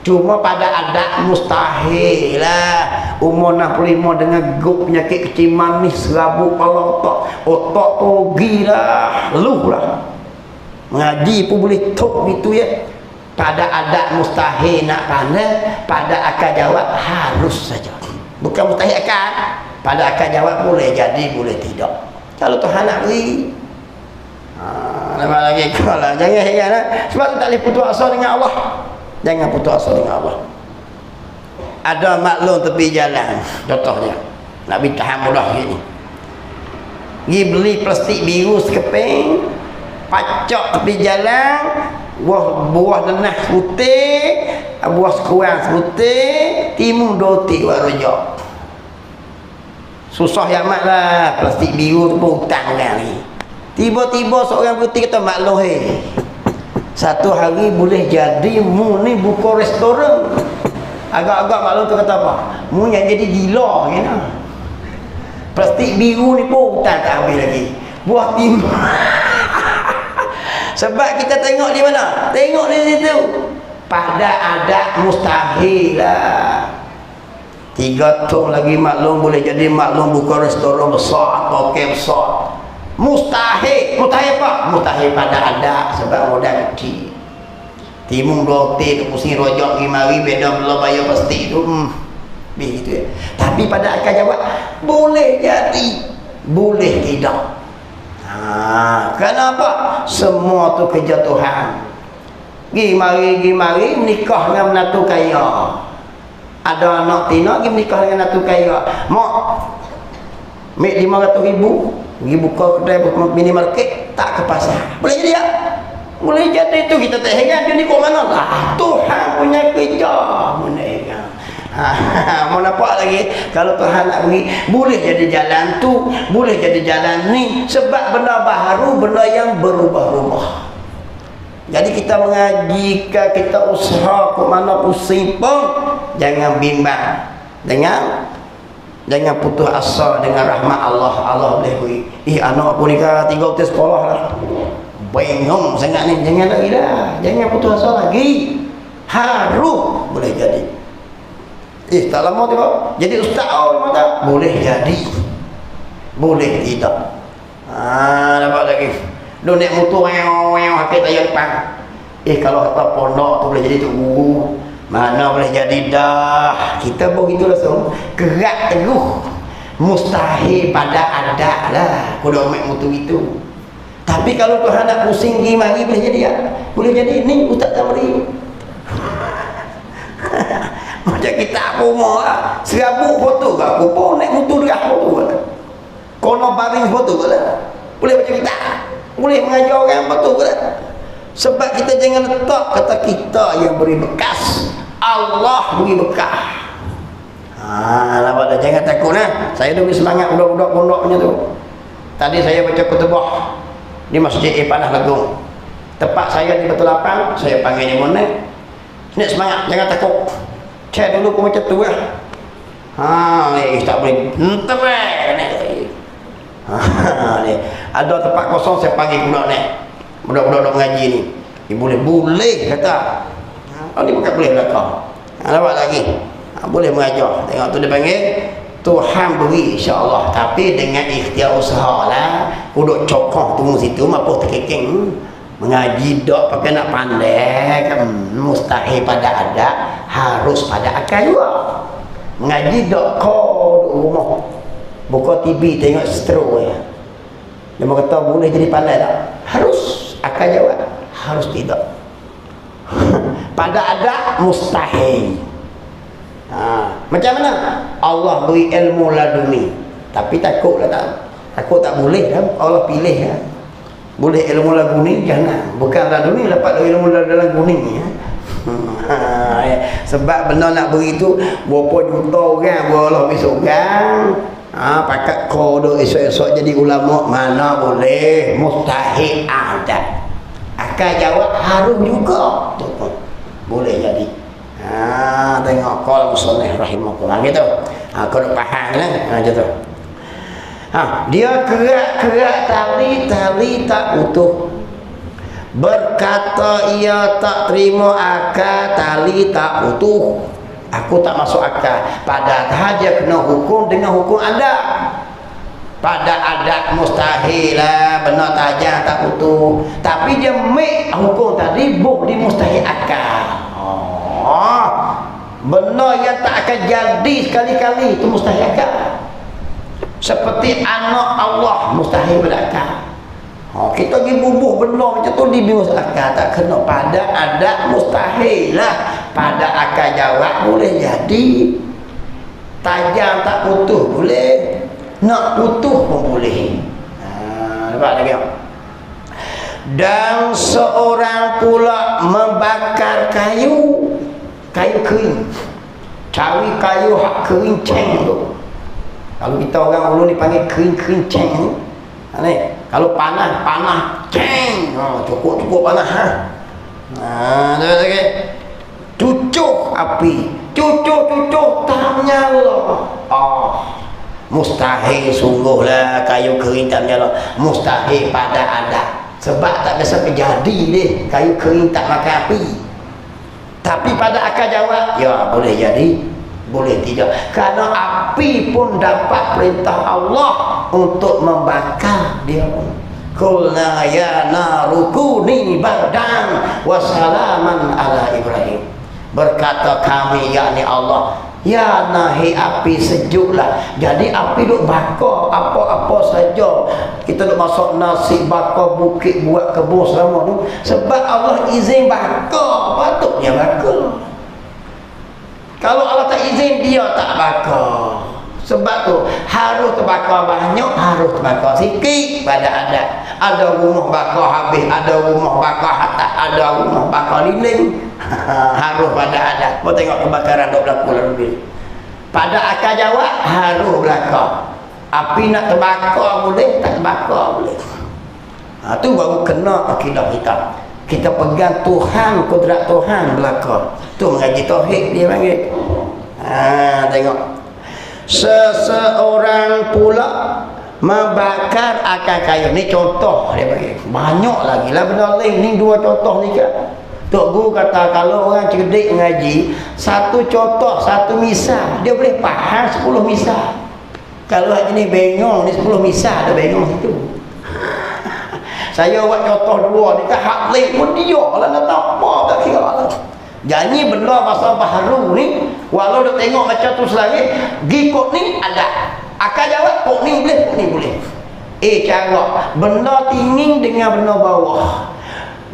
[SPEAKER 2] Cuma pada adat mustahil lah. Umur 65 dengan gup penyakit kecil manis, serabut kepala otak tu gila, luh lah. Mengaji pun boleh tok gitu ya. Pada adat mustahil nak pandai, pada akal jawab harus saja. Bukan mustahil akal. Pada akal jawab boleh jadi, boleh tidak. Kalau Tuhan nak beri. Nampak lagi kalau jangan heran lah. Sebab tu tak boleh putus asa dengan Allah. Jangan putus asa dengan Allah. Ada maklum tepi jalan, contohnya nak bertahan mudah gini. Pergi beli plastik biru sekeping, pacak tepi jalan, buah denah putih, buah sekurang putih, timun doti buat rojak. Susah yang amat lah. Plastik biru tu pun hutang kan ni. Tiba-tiba seorang putih kata, maklum satu hari boleh jadi mu ni buka restoran. Agak-agak maklum tu kata apa? Mu yang jadi gila kan. Plastik biru ni pun hutang tak habis lagi. Buah timun. Sebab kita tengok di mana? Tengok di situ. Pada adat mustahil lah. 3 tahun lagi maklum boleh jadi maklum buka restoran besar atau kem besar. Mustahil. Mustahil apa? Mustahil pada adat sebab modal kecil. Timun roti tu pusing rojak pergi mari beda belum bayar plastik tu. Begitu ya. Tapi pada akal jawab boleh jadi, boleh tidak. Kenapa? Semua tu kerja Tuhan. Gi mari menikah dengan menantu kaya. Ada anak tina pergi menikah dengan menantu kaya. Mak mek 500,000 pergi buka kedai minimarket, tak ke pasar. Boleh jadi tak? Boleh jadi tu kita tak heran dia ni kok mana lah. Tuhan punya kerja. Mana heran. Mau nampak lagi kalau Tuhan nak beri boleh jadi jalan tu, boleh jadi jalan ni sebab benda baru, benda yang berubah-ubah. Jadi kita mengaji, kita usaha ke mana pusing pun jangan bimbang. Jangan putus asa dengan rahmat Allah. Allah boleh beri. Anak aku ni kan 3 tahun sekolah lah. Bengong sangat ni. Jangan lagi dah. Jangan putus asa lagi. Harus boleh jadi. Tak lama tu jadi ustaz mata boleh jadi. Boleh tidak. Dapat lagi. Lu naik motor yang hakik tayar depan. Kalau kata pondok tu boleh jadi tu guru. Mana boleh jadi dah. Kita begitu langsung gerak teguh. Mustahil pada adat lah kuda main motor itu. Tapi kalau Tuhan nak pusing pergi mari boleh jadi ya? Boleh jadi ni ustaz tak beri. Macam kita rumah lah. Serabut foto ke aku pun naik motor dia foto ke. Kono baring foto ke lah. Boleh macam kita. Boleh mengajar orang foto ke lah. Sebab kita jangan letak kata kita yang beri bekas, Allah beri bekah. Nampak dah, jangan takut nah. Saya dulu semangat budak-budak pondoknya tu. Tadi saya baca khutbah di Masjid Panah Lagung. Tempat saya di Batu Lapang, saya panggil dia monek. Ni semangat, jangan takut. Saya dulu pun macam tu lah. Tak boleh ada tempat kosong, saya panggil budak ni, budak-budak mengaji ni. Boleh kata. Ni bukan boleh belakang. Nampak lagi. Boleh mengajar. Tengok tu dia panggil Tuhan beri insya-Allah, tapi dengan ikhtiar usaha lah. Duduk cokong tunggu situ mapuh terkekeng. Mengaji dok pakai nak pandai kan mustahil pada adat, harus pada akal juga. Mengaji dok kau rumah buka TV tengok stro ya. Dia kata boleh jadi pandai tak? Harus akal jawab, harus tidak. Pada adat mustahil. Macam mana? Allah beri ilmu laduni, tapi takutlah takut tak boleh kan? Allah pilih kan? Boleh ilmu laduni jangan, bukan laduni dapat ilmu dalam kuning ya. Sebab benda nak beri tu berapa juta orang Allah besok kan. Pakat kau duk esok-esok jadi ulama, mana boleh, mustahil ada. Akal jawab harus juga boleh jadi. Tengok qala musannif rahimahullah gitu. Kau dah faham kan? Macam tu. Dia kerak-kerak tali tak utuh. Berkata ia tak terima akal, tali tak utuh. Aku tak masuk akal. Padahal dia kena hukum dengan hukum adat. Pada adat mustahil lah, benar tajam tak utuh. Tapi dia make hukum tadi buk di mustahil akal. Benar yang tak akan jadi sekali-kali itu mustahil akal. Seperti anak Allah mustahil berakal. Kita pergi bubuh benar macam tu di mustahil akal, tak kena. Pada adat mustahil lah. Pada akal jawab boleh jadi. Tajam tak putus boleh, nak putus pun boleh. Nampak lagi tak? Dan seorang pula membakar kayu kering, cari kayu hak kering ceng tu. Kalau kita orang dulu ni panggil kering ceng ni. Kalau panas ceng, cukup panas cucuk api, cucuk tak menyala. Mustahil sungguhlah kayu kering tak menyala, mustahil pada adat. Sebab tak biasa terjadi deh kayu kering tak makan api. Tapi pada akal jawab, ya boleh jadi, boleh tidak. Kerana api pun dapat perintah Allah untuk membakar dia. Qulna ya naru kuni bardan wa salaman ala Ibrahim. Berkata kami, yakni Allah, ya nahi api sejuklah. Jadi api duk bakar apa-apa saja. Kita duk masak nasi, bakar bukit, buat kebun selama tu. Sebab Allah izin bakar, patutnya bakar. Kalau Allah tak izin, dia tak bakar. Sebab tu harus terbakar banyak, harus terbakar sikit pada adat. Ada rumah bakar habis, ada rumah bakar hatak, ada rumah bakar liling. Harus pada adat. Kau tengok kebakaran duk berlaku lebih. Pada akal jawab harus belakang. Api nak terbakar boleh, tak terbakar boleh. Tu baru kena akidah kita. Kita pegang Tuhan, kudrat Tuhan belakang. Tu mengaji tauhid dia panggil. Tengok. Seseorang pula membakar akar kayu. Ni contoh dia bagi. Banyak lagi lah benda lain. Ni dua contoh ni kan. Tok Guru kata kalau orang cerdik ngaji, satu contoh, satu misal, dia boleh faham 10 misal. Kalau ni bengong ni 10 misal, ada bengong situ. Saya buat contoh dua ni kan hak lain pun dia lah nak tahu apa tak kira lah. Jadi benda masa baharu ni, walau duk tengok macam tu selagi, gikot ni ada. Akal jawab kok ni boleh, kok ni boleh. Cara benda tinggi dengan benda bawah.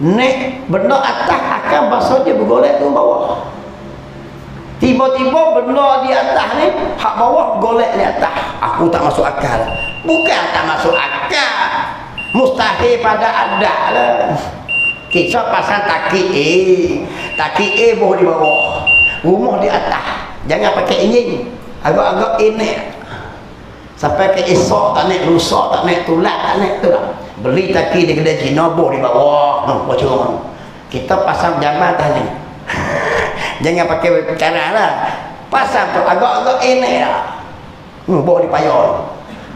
[SPEAKER 2] Nek benda atas akan bahasa dia bergolek tu bawah. Tiba-tiba benda di atas ni hak bawah golek di atas. Aku tak masuk akal. Bukan tak masuk akal, mustahil pada adat lah. Kita pasang taki boh di bawah, rumah di atas. Jangan pakai ingin, agak-agak ini. Sampai ke esok tak naik, lusa tak naik, tulak tak naik, tu lah. Beli taki di kedai Cina boh di bawah, macam kita pasang jamban tadi. Jangan pakai cara lah. Pasang tu agak-agak ini lah. Boh di payol.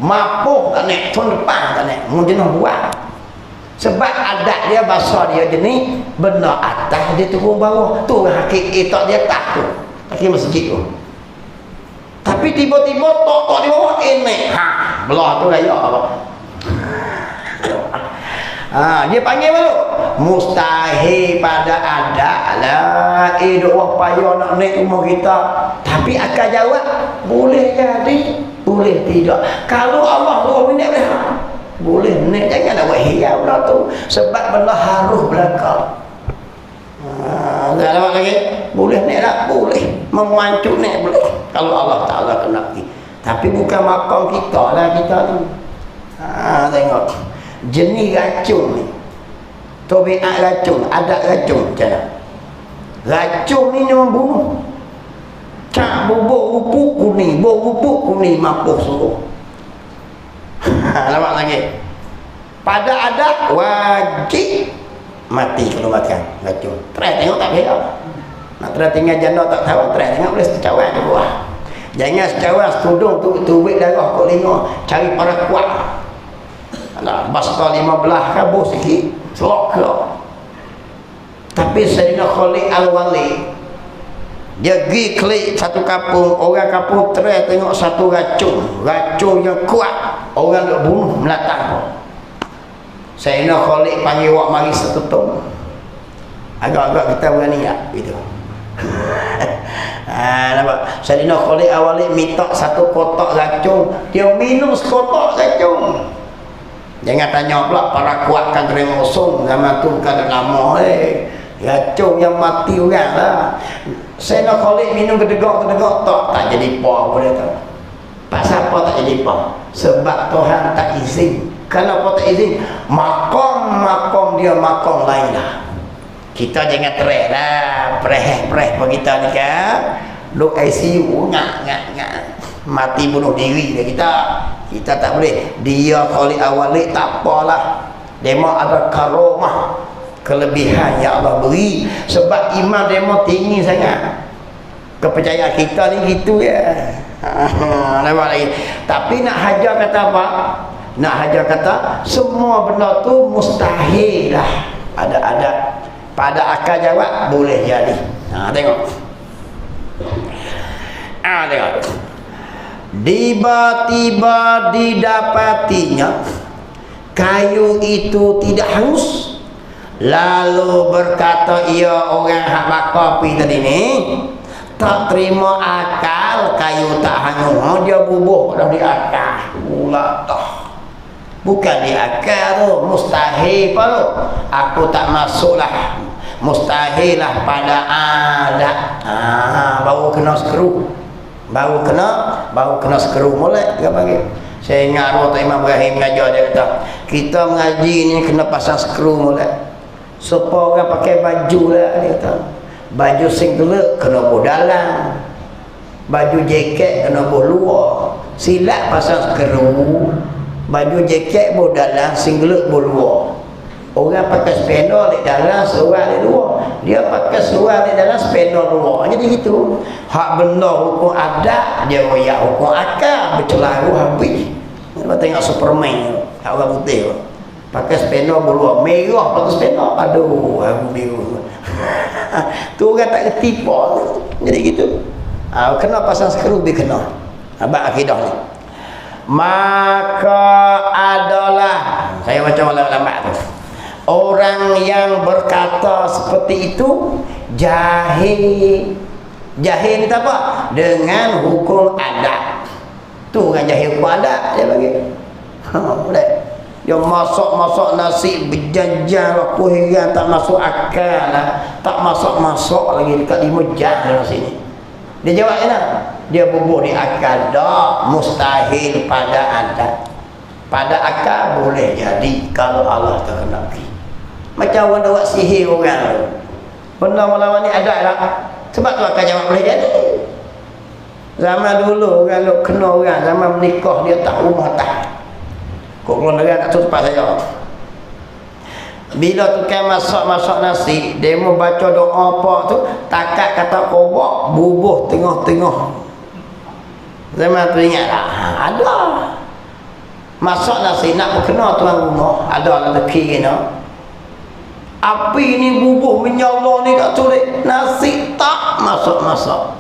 [SPEAKER 2] Mapuh tak naik, tahun depan tak naik, mau jenuh buat. Sebab adat dia bahasa dia jenis benar atas dia turun bawah. Tu hakik tak dia tak tu. Hakik masjid tu. Tapi tiba-tiba tok di bawah ini. Belah tu raya apa? Dia panggil baru mustahil pada adat lah. Duk payah nak naik rumah kita. Tapi akan jawab boleh jadi, boleh tidak. Kalau Allah suruh naik boleh naik, janganlah buat hiau lah tu. Sebab benda harus belakang. Tak ada lagi. Boleh naik tak? Boleh. Memancut naik boleh. Kalau Allah Ta'ala kena pergi. Tapi bukan makam kita lah kita tu. Tengok. Jenis racun ni. Tabiat racun. Adat racun macam mana? Racun ni membunuh. Cak bubuk rupuk kuning. Rupuk kuning mapuh suruh. Nampak lagi. Pada adat wajib mati kalau makan racun. Try tengok tak boleh. Nak try tinggal janda tak tahu, try tengok boleh secawan di bawah. Jangan secawan setudung tu tubuh darah kok lingo, cari para kuat. Nah, basta 15 kabur sikit, selok ke. Tapi Sayyidina Khalid Al-Walid dia pergi klik satu kampung, orang kampung try tengok satu racun yang kuat, orang nak bunuh melatang. Sayyidina Khalid panggil awak mari setutung. Agak-agak kita berani tak? Gitu. Nampak? Sayyidina Khalid Al-Walid minta satu kotak racun, dia minum sekotak racun. Jangan tanya pula para kuatkan terima usung zaman tu bukan ada nama racun yang mati orang lah. Sayyidina Khalid minum kedegak tak jadi apa boleh tak. Pasal apa tak jadi apa? Sebab Tuhan tak izin. Kenapa tak izin? Makom dia makom lain lah. Kita jangan terik lah, preh apa kita ni kan. Duk ICU ngak. Mati bunuh diri dia kita tak boleh. Dia Khalid Al-Walid tak apalah. Dia mau ada karomah, kelebihan yang Allah beri. Sebab iman dia mau tinggi sangat. Kepercayaan kita ni gitu ya. Nampak lagi. Tapi nak hajar kata apa? Nak hajar kata semua benda tu mustahil lah. Ada pada akal jawab boleh jadi. Tengok. Tengok. Tiba-tiba didapatinya kayu itu tidak hangus. Lalu berkata ia orang hak bakar api tadi ni, tak terima akal kayu tak hangus. Dia bubuh dah di akal. Pula tak. Bukan di akal tu, mustahil apa tu. Aku tak masuklah. Mustahil lah pada adat. Baru kena skru. Baru kena skru molek dia panggil. Saya ingat arwah Imam Ibrahim mengajar dia kata, kita mengaji ni kena pasang skru molek. Supaya orang pakai baju lah dia kata. Baju singlet kena buh dalam. Baju jaket kena buh luar. Silat pasang skru. Baju jaket buh dalam, singlet buh luar. Orang pakai spandol di dalam, seluar di luar. Dia pakai seluar di dalam, spandol luar. Jadi gitu. Hak benda hukum adat, dia royak hukum akal, bercelaru habis. Kita tengok Superman, orang putih. Pakai spandol luar, merah pakai spandol. Aduh, aku biru. Tu orang tak kerti pun. Jadi gitu. Kena pasang skru, dia kena. Abang akidah ni. Maka adalah, saya baca ulama tu, orang yang berkata seperti itu jahil. Jahil ni apa? Dengan hukum adat. Tu orang jahil hukum adat dia bagi. Boleh. Dia masak nasi berjajah lah, kuhiran tak masuk akal lah. Tak masuk lagi dekat 5 jam dalam sini. Dia jawab lah. Dia bubuh di akal. Tak mustahil pada adat. Pada akal boleh jadi kalau Allah terkenaki. Macam orang buat sihir orang. Benda melawan ni ada lah. Sebab tu akan jawab boleh jadi. Zaman dulu orang kalau kena orang, zaman menikah dia tak rumah tak. Kok keluar negara tak tutup saya. Bila tukang masak nasi, dia mau baca doa apa tu, takat kata kobok, bubuh tengah-tengah. Zaman tu ingat tak? Ada. Masak nasi nak berkena tuan rumah, ada lelaki kena. Api ni bubuh menyala ni kat tulis, nasi tak masak-masak.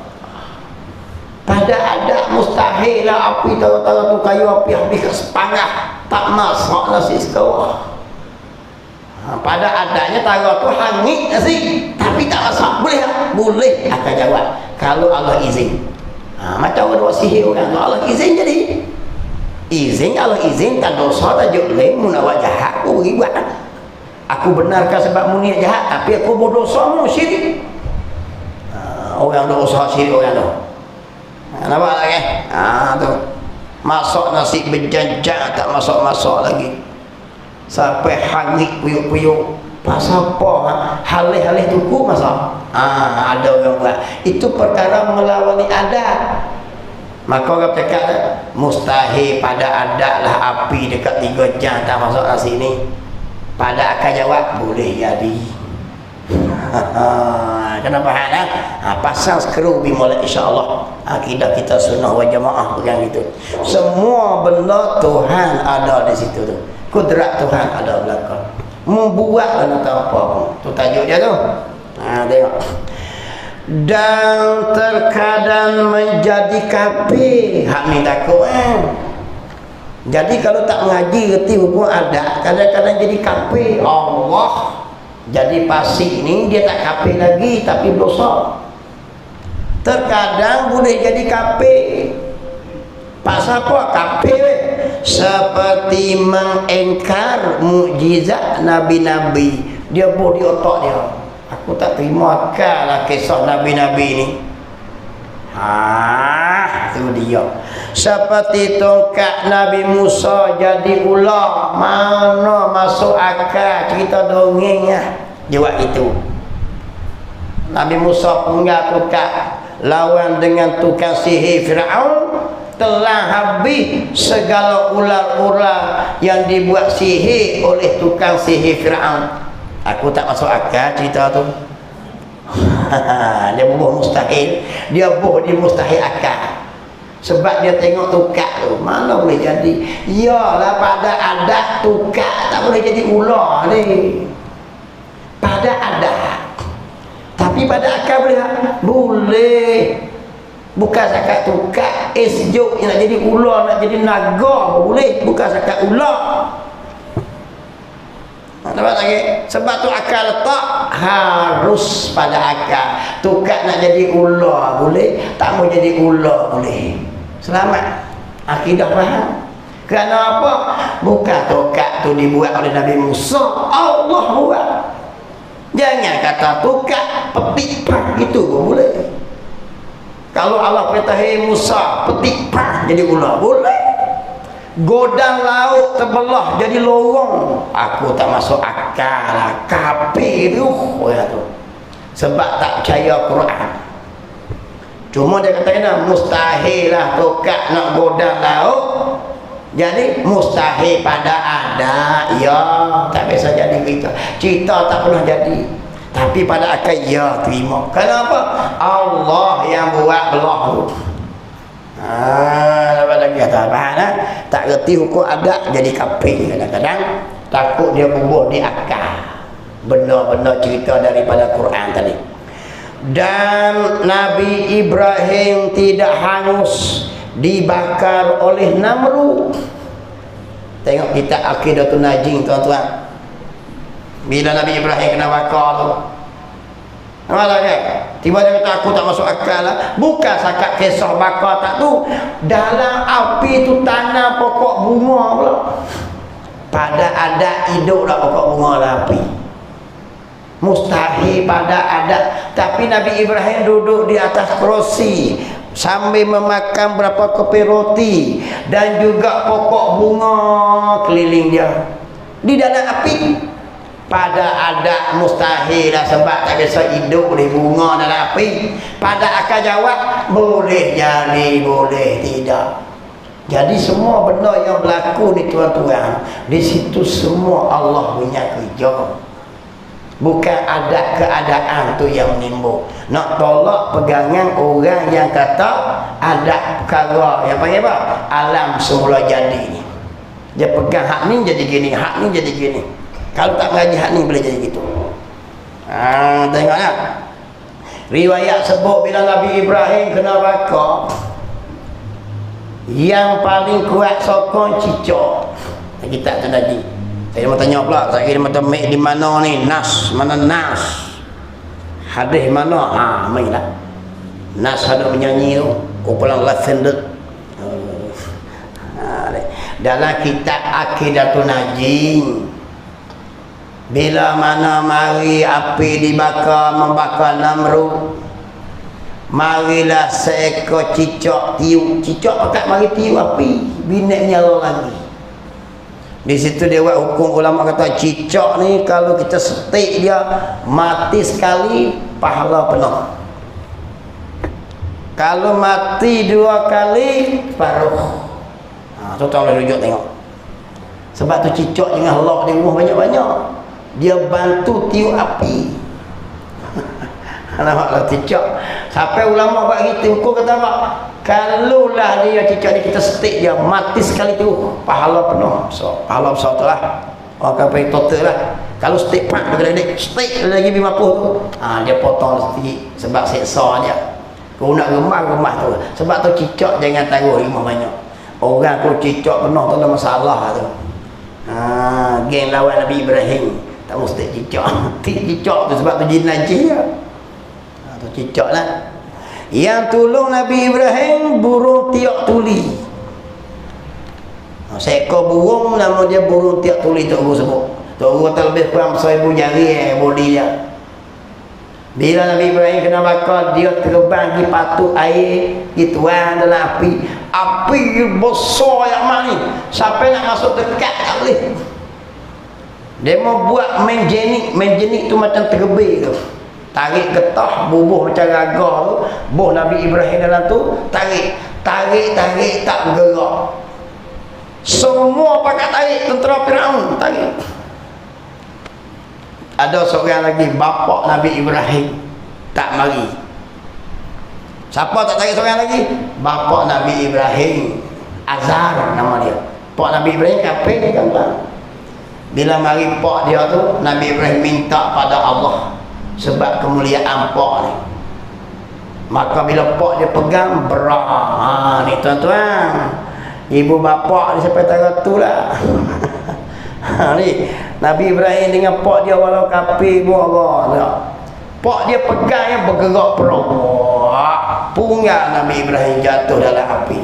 [SPEAKER 2] Pada adat mustahil lah api taruh-taruh tu kayu api habis ke sepangah, tak masak nasi sekawah. Pada adanya taruh tu hangit nasi, tapi tak masak. Boleh tak? Boleh. Akan jawab kalau Allah izin. Macam orang buat sihir orang, Allah izin jadi. Izin, Allah izin tak dosa tak joleh, mu nak buat jahat, aku ribat. Aku benarkan sebab mu niat jahat, tapi aku berdosa mu syirik. Orang dosa syirik orang tu. Nampak tak kan? Tu. Masak nasi berjajah tak masak-masak lagi. Sampai hangit puyuk-puyuk. Pasal apa? Halih-halih tuku masak. Ada orang buat. Itu perkara melawani adat. Maka orang cakap mustahil pada adat lah api dekat 3 jam tak masak nasi ni. Pada akan jawab boleh jadi. Kenapa hal pasal skru bimolek insya-Allah. Akidah kita sunnah wal jamaah pegang itu. Semua benda Tuhan ada di situ tu. Kudrat Tuhan ada belakang. Membuat dan tak apa pun. Tu tajuk dia tu. Tengok. Dan terkadang menjadi kafir. Hak ni takut Jadi kalau tak mengaji reti hukum adat, kadang-kadang jadi kafir. Allah jadi pasik ni dia tak kafir lagi tapi dosa. Terkadang boleh jadi kafir. Pasal apa kafir? Seperti mengingkar mukjizat nabi-nabi. Dia boh di otak dia. Aku tak terima akal kisah nabi-nabi ni. Itu dia. Seperti tongkat Nabi Musa jadi ular. Mana masuk akal cerita dongeng Jawab itu. Nabi Musa penggal tongkat lawan dengan tukang sihir Firaun, telah habis segala ular-ular yang dibuat sihir oleh tukang sihir Firaun. Aku tak masuk akal cerita tu. Dia bubuh mustahil. Dia bubuh di mustahil akal. Sebab dia tengok tukak tu, mana boleh jadi. Yalah pada adat tukak tak boleh jadi ular ni. Pada adat. Tapi pada akal boleh. Boleh. Bukan sakat tukak sejuk yang nak jadi ular, nak jadi naga boleh. Bukan sakat ular. Nampak lagi? Sebab tu akal letak harus pada akal. Tukak nak jadi ular boleh, tak mau jadi ular boleh. Selamat. Akidah faham. Kerana apa? Bukan tukak tu dibuat oleh Nabi Musa, Allah buat. Jangan kata tukak petik pang itu pun boleh. Kalau Allah perintah Musa petik pang jadi ular boleh. Godang laut terbelah jadi lorong, aku tak masuk akal lah. Kafir tu sebab tak percaya Quran. Cuma dia kata mustahil lah tukak nak godang laut, jadi mustahil pada adat. Ya tak bisa jadi kita. Cerita tak pernah jadi. Tapi pada akal ya terima. Kenapa? Allah yang buat belah tu. Lepas lagi kata tak reti hukum adat jadi kafir. Kadang-kadang takut dia bubuh di akal benda-benda cerita daripada Quran tadi. Dan Nabi Ibrahim tidak hangus dibakar oleh Namrud. Tengok kitab Aqidatun Najin tuan-tuan. Bila Nabi Ibrahim kena bakar tu, malah kan? Tiba-tiba kata aku tak masuk akal lah. Bukan sakat kisah bakar tak tu. Dalam api tu tanam pokok bunga pula. Pada adat hiduplah pokok bunga dalam api. Mustahil pada adat. Tapi Nabi Ibrahim duduk di atas kerusi sambil memakan berapa keping roti dan juga pokok bunga keliling dia. Di dalam api. Pada adat mustahil lah, sebab tak biasa hidup di bunga dalam api. Pada akal jawab boleh jadi, boleh tidak. Jadi semua benda yang berlaku ni tuan-tuan, di situ semua Allah punya kerja. Bukan ada keadaan tu yang menimbul. Nak tolak pegangan orang yang kata ada perkara yang panggil apa? Alam semula jadi ni. Dia pegang hak ni jadi gini, hak ni jadi gini. Kalau tak mengaji hak ni boleh jadi gitu. Tengoklah. Riwayat sebut bila Nabi Ibrahim kena bakar, yang paling kuat sokong cicak. Kita tu tadi. Saya mau tanya pula, saya kira macam di mana ni? Nas, mana Nas? Hadis mana? Mainlah. Nas ada menyanyi tu. Kumpulan lasendek. Dalam kitab Aqidatun Najim, bila mana mari api dibakar membakar Namrud, marilah seekor cicak tiup. Cicak pakat mari tiup api, binek nyala lagi. Di situ dia buat hukum, ulama kata cicak ni kalau kita setik dia mati sekali pahala penuh. Kalau mati 2 kali paruh. Tu tak boleh rujuk tengok. Sebab tu cicak jangan lock di rumah banyak-banyak. Dia bantu tiup api. Nampaklah cicak. Sampai ulama buat gitu, hukum kata apa? Kalaulah dia cicak ni kita setik dia mati sekali tu pahala penuh. So, pahala besar tu lah. Orang kata total lah. Kalau setik pak bergeledek, setik lagi 50 tu. Dia potong sedikit sebab seksa dia. Kau nak gemar tu. Sebab tu cicak jangan taruh rumah banyak. Orang kalau cicak penuh tu ada masalah tu. Geng lawan Nabi Ibrahim tak mesti cicak. Cicak tu sebab tu jin najis dia. Tu cicak lah. Yang tolong Nabi Ibrahim burung tiak tuli. Seekor burung nama dia burung tiak tuli tu guru sebut. Tu guru kata lebih kurang 1000 jari body dia. Bila Nabi Ibrahim kena bakar, dia terbang di patut air, dituang dalam api. Api besar yang mana ni, sampai nak masuk dekat tak boleh. Dia mau buat menjenik tu macam tergebir tu. Tarik getah, bubuh macam gagah tu. Buh Nabi Ibrahim dalam tu, tarik tak bergerak. Semua pakai tarik tentera Firaun, tarik. Ada seorang lagi bapa Nabi Ibrahim tak mari. Siapa tak tarik seorang lagi? Bapa Nabi Ibrahim, Azar nama dia. Pak Nabi Ibrahim kafir dia kan. Bila mari pak dia tu, Nabi Ibrahim minta pada Allah sebab kemuliaan pak ni. Maka bila pak dia pegang berat. Ni tuan-tuan, ibu bapa ni sampai tahu tu lah. Ni Nabi Ibrahim dengan pak dia walau kafir pun Allah. Pak dia pegang yang bergerak perut. Punggang Nabi Ibrahim jatuh dalam api.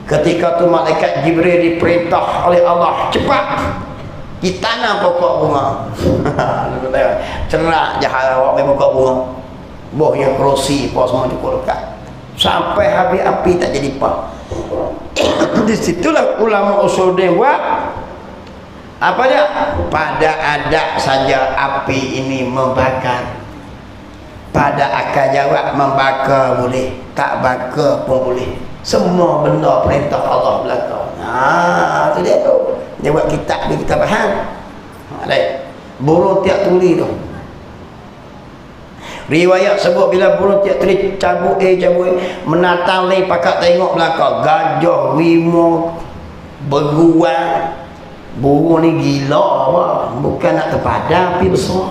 [SPEAKER 2] Ketika tu malaikat Jibril diperintah oleh Allah, cepat ditanam pokok bunga. Cerak jahat awak main pokok bunga. Boh yang kerusi apa semua cukup dekat. Sampai habis api tak jadi apa. Di situlah ulama usul dia buat apa dia? Pada adat saja api ini membakar. Pada akal jawab membakar boleh, tak bakar pun boleh. Semua benda perintah Allah belakang. Tu dia tu. Dia buat kitab dia, kita faham. Burung tiak tuli tu. Riwayat sebut bila burung tiak tuli cabut menatang lain pakat tengok belakang. Gajah, rimau, beruang. Burung ni gila apa? Bukan nak terpadam api besar.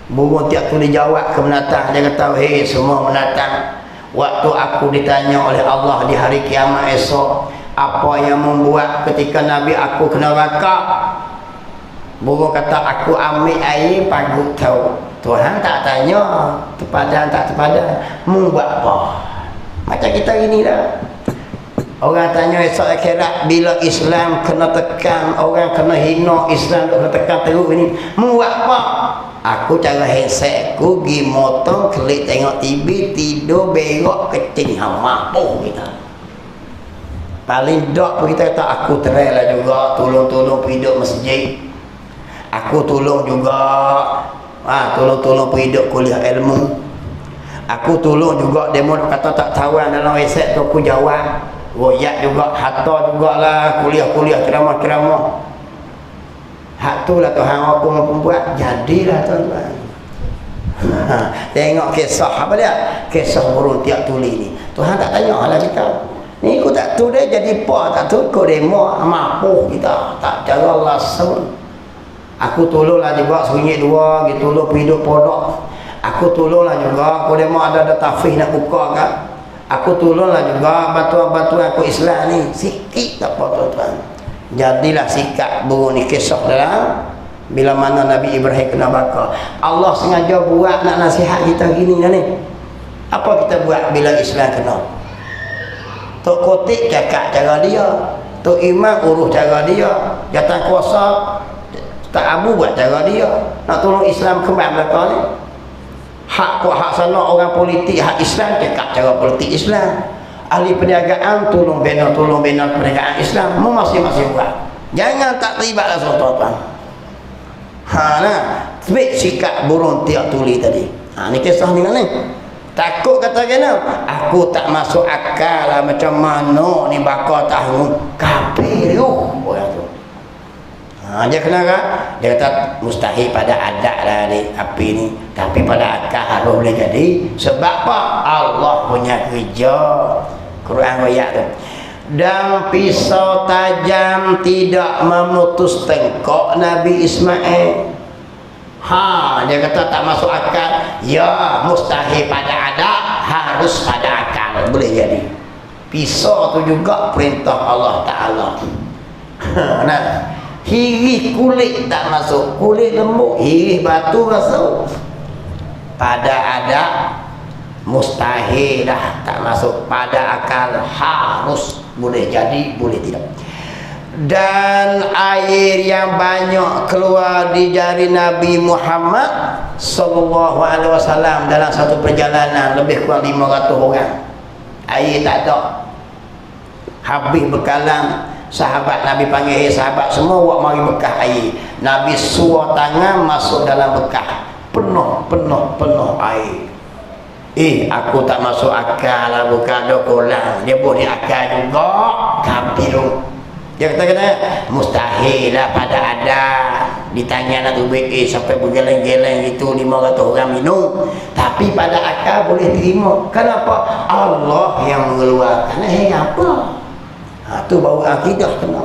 [SPEAKER 2] Burung tiap tu dijawab ke menatang. Dia kata, hei semua menatang, waktu aku ditanya oleh Allah di hari kiamat esok, apa yang membuat ketika Nabi aku kena bakar? Burung kata, aku ambil air pagut tahu. Tuhan tak tanya terpadam tak terpadam, membuat apa? Macam kita ini dah. Orang tanya esok akhirat bila Islam kena tekan, orang kena hina Islam kena tekan teruk ini, buat apa? Aku cara handset aku pergi motor, klik tengok TV, tidur, berok, kecing, mampu kita. Paling dok pun kita kata aku terai lah juga, tolong-tolong pergi duduk masjid. Aku tolong juga, tolong hidup kuliah ilmu. Aku tolong juga demo kata tak tahuan dalam website tu aku jawab. Royak juga, harta jugalah, kuliah-kuliah ceramah-ceramah. Hak tu lah Tuhan aku membuat, jadilah tuan-tuan. Tengok kisah apa dia? Kisah burung tiak tuli ni. Tuhan tak tanya lah kita. Ni aku tak tahu dia jadi apa, tak tahu kau demo mampu kita, tak cara langsung. Aku tolonglah juga sunyi dua, gitu tolong hidup podok. Aku tolonglah juga, aku demo ada tafih nak buka kan. Aku tolonglah juga batuan-batuan aku Islam ni. Sikit tak apa tuan-tuan. Jadilah sikap burung ni kisah dalam bila mana Nabi Ibrahim kena bakar. Allah sengaja buat nak nasihat kita gini dah ni. Apa kita buat bila Islam kena? Tok Kotik cakap cara dia, Tok Imam urus cara dia, jatan kuasa Tak Abu buat cara dia. Nak tolong Islam kembang belakang ni. Hak kuat hak sana orang politik, hak Islam cakap cara politik Islam. Ahli perniagaan tolong bina perniagaan Islam. Masing-masing buat. Jangan tak terlibat langsung tuan-tuan. Nah, sebab sikap burung tiak tuli tadi. Ni kisah ni ni. Takut kata kena, aku tak masuk akal lah macam mana ni bakar tahu kafir orang tu. Dia kena kan? Dia kata mustahil pada adat lah ni api ni, tapi pada akal harus boleh jadi. Sebab apa? Allah punya kerja. Quran ayat tu. Dan pisau tajam tidak memutus tengkok Nabi Ismail. Dia kata tak masuk akal. Ya, mustahil pada adat, harus pada akal. Boleh jadi. Pisau tu juga perintah Allah Ta'ala. Nah, hirih kulit tak masuk, kulit lembut, hirih batu masuk. Pada adat mustahil dah tak masuk, pada akal harus. Boleh jadi, boleh tidak. Dan air yang banyak keluar di jari Nabi Muhammad sallallahu alaihi wasallam dalam satu perjalanan lebih kurang 500 orang. Air tak ada. Habis bekalan, sahabat Nabi panggil sahabat semua buat mari bekah air. Nabi suar tangan masuk dalam bekah. Penuh air. Aku tak masuk akal lah bukan ada kolam. Dia boleh akal juga. Kafir. Dia kata mustahil lah pada adat. Ditanya nak tu sampai bergeleng-geleng itu 500 orang minum. Tapi pada akal boleh terima. Kenapa? Allah yang mengeluarkan. Apa? Tu baru akidah kena.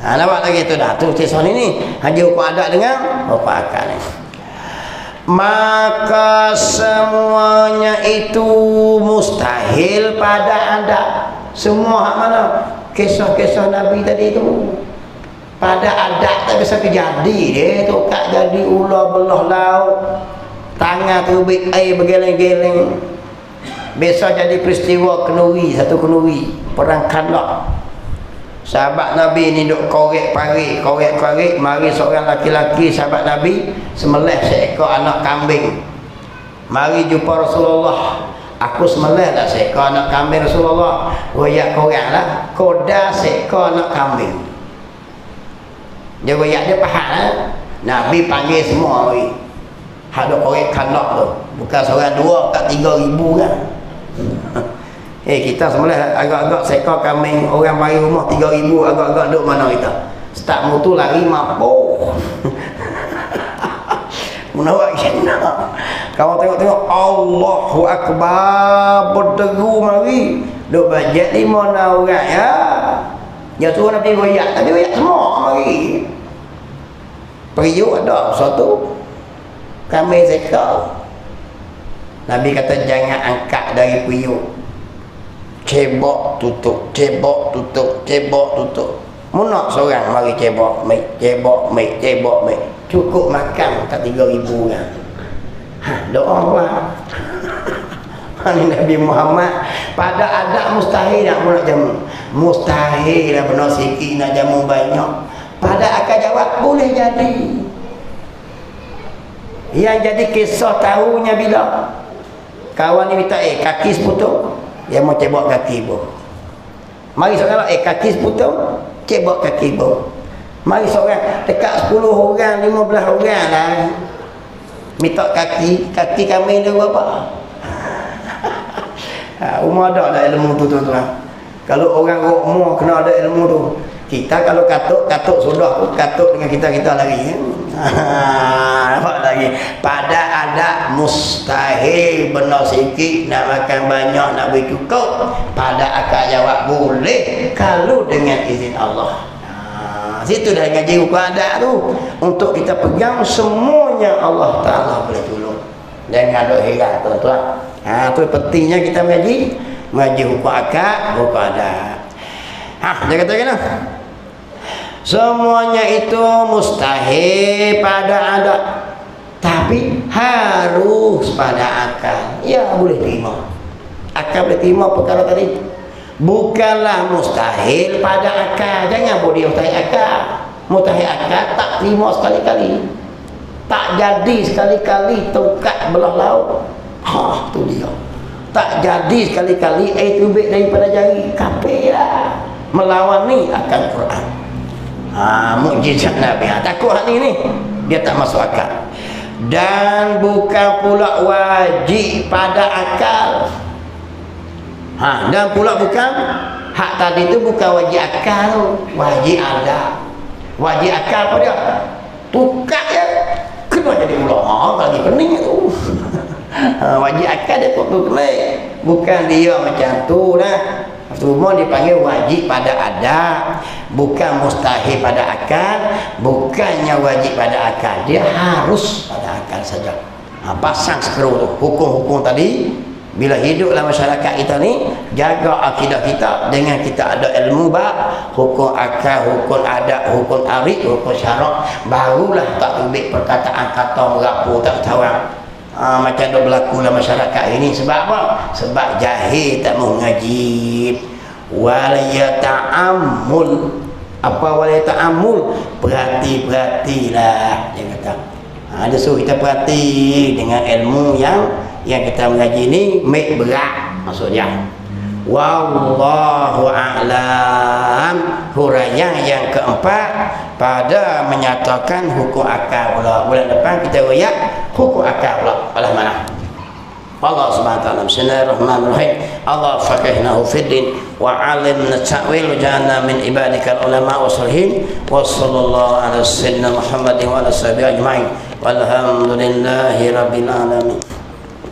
[SPEAKER 2] Nampak tak gitu dah. Tu kisah ni haji hukum adat dengan hukum akal ni. Maka semuanya itu mustahil pada adat. Semua hak mana? Kisah-kisah Nabi tadi tu pada adat tak bisa kejadi. Dia tu kat jadi ular belah laut, tangan terbit air bergeleng-geleng. Biasa jadi peristiwa kenuri, satu kenuri perang Khandaq. Sahabat Nabi ni duk korek parit, mari seorang laki-laki sahabat Nabi sembelih seekor anak kambing. Mari jumpa Rasulullah. Aku sembelih dah seekor anak kambing Rasulullah. Royak korang lah, koda seekor anak kambing. Dia royak dia faham lah. Nabi panggil semua oi. Hak duk korek Khandaq tu. Bukan seorang dua, kat 3,000 kan. Kita sembelih agak-agak seekor kambing, orang mari rumah 3,000, agak-agak duk mana kita. Start mutu lari mampu. Menawak kena. Kau tengok Allahu Akbar berderu mari. Duk bajet 5 orang ya. Ya tu Nabi royak, tapi royak semua mari. Periuk ada satu kambing seekor. Nabi kata jangan angkat dari periuk. Cebok tutup, cebok tutup, cebok tutup. Munak seorang mari cebok, cebok, cebok. Cukup makan tak 3,000 orang. Doa buat. Ini Nabi Muhammad pada adat mustahil nak nak jamu. Mustahil lah benar sikit nak jamu banyak. Pada akal jawab boleh jadi. Yang jadi kisah tahunya bila kawan ni minta kaki seputung, dia mau cebok kaki bu. Mari seorang kaki seputung, cebok kaki bu. Mari seorang dekat 10 orang, 15 orang lah. Minta kaki kami dia berapa? Umar ada lah ilmu tu tuan-tuan. Kalau orang umur kena ada ilmu tu. Kita kalau katuk sudah katuk dengan kita lagi. Nampak lagi. Pada adat mustahil benar sikit nak makan banyak nak beri cukup. Pada akal jawab boleh kalau dengan izin Allah. Situ dah ngaji hukum adat tu untuk kita pegang semuanya Allah Ta'ala boleh tolong. Jangan ada heran tuan-tuan. Tu pentingnya kita mengaji hukum akad, hukum adat. Dia kata kena semuanya itu mustahil pada adat, tapi harus pada akal. Ya boleh terima. Akal boleh terima perkara tadi. Bukanlah mustahil pada akal. Jangan boleh mustahil akal. Mustahil akal tak terima sekali-kali. Tak jadi sekali-kali tongkat belah laut. Tu dia. Tak jadi sekali-kali air tubik daripada jari. Kafir lah. Melawan ni akan Quran. Mukjizat Nabi. Takut hak ni. Dia tak masuk akal. Dan bukan pula wajib pada akal. Dan pula bukan hak tadi tu bukan wajib akal, wajib ada. Wajib akal apa dia? Tukar je kena jadi ulah. Lagi pening tu. Wajib akal dia kok pelik. Bukan dia macam tu dah. Semua dipanggil wajib pada adat, bukan mustahil pada akal, bukannya wajib pada akal. Dia harus pada akal saja. Pasang skru tu. Hukum-hukum tadi bila hidup dalam masyarakat kita ni, jaga akidah kita dengan kita ada ilmu hukum akal, hukum adat, hukum arif, hukum syarak, barulah tak tubik perkataan kata merapu tak tahu. Macam dah berlaku dalam masyarakat ini. Sebab apa? Sebab jahil tak mau ngaji. Walayata'amul. Apa walayata'amul? Perhati-perhatilah, dia kata. Dia suruh kita perhati dengan ilmu yang kita mengaji ni make berat maksudnya. Wallahu a'lam. Huraian yang keempat pada menyatakan hukum akal pula. Bulan depan kita royak hukum akal pula. Alah mana? Allah Subhanahu wa taala. Bismillahirrahmanirrahim. Allah faqihnahu fid din wa 'allimna ta'wil ja'alna min ibadikal ulama wa salihin. Wa sallallahu ala sayyidina Muhammadin wa ala sahbihi ajma'in. Walhamdulillahi rabbil alamin.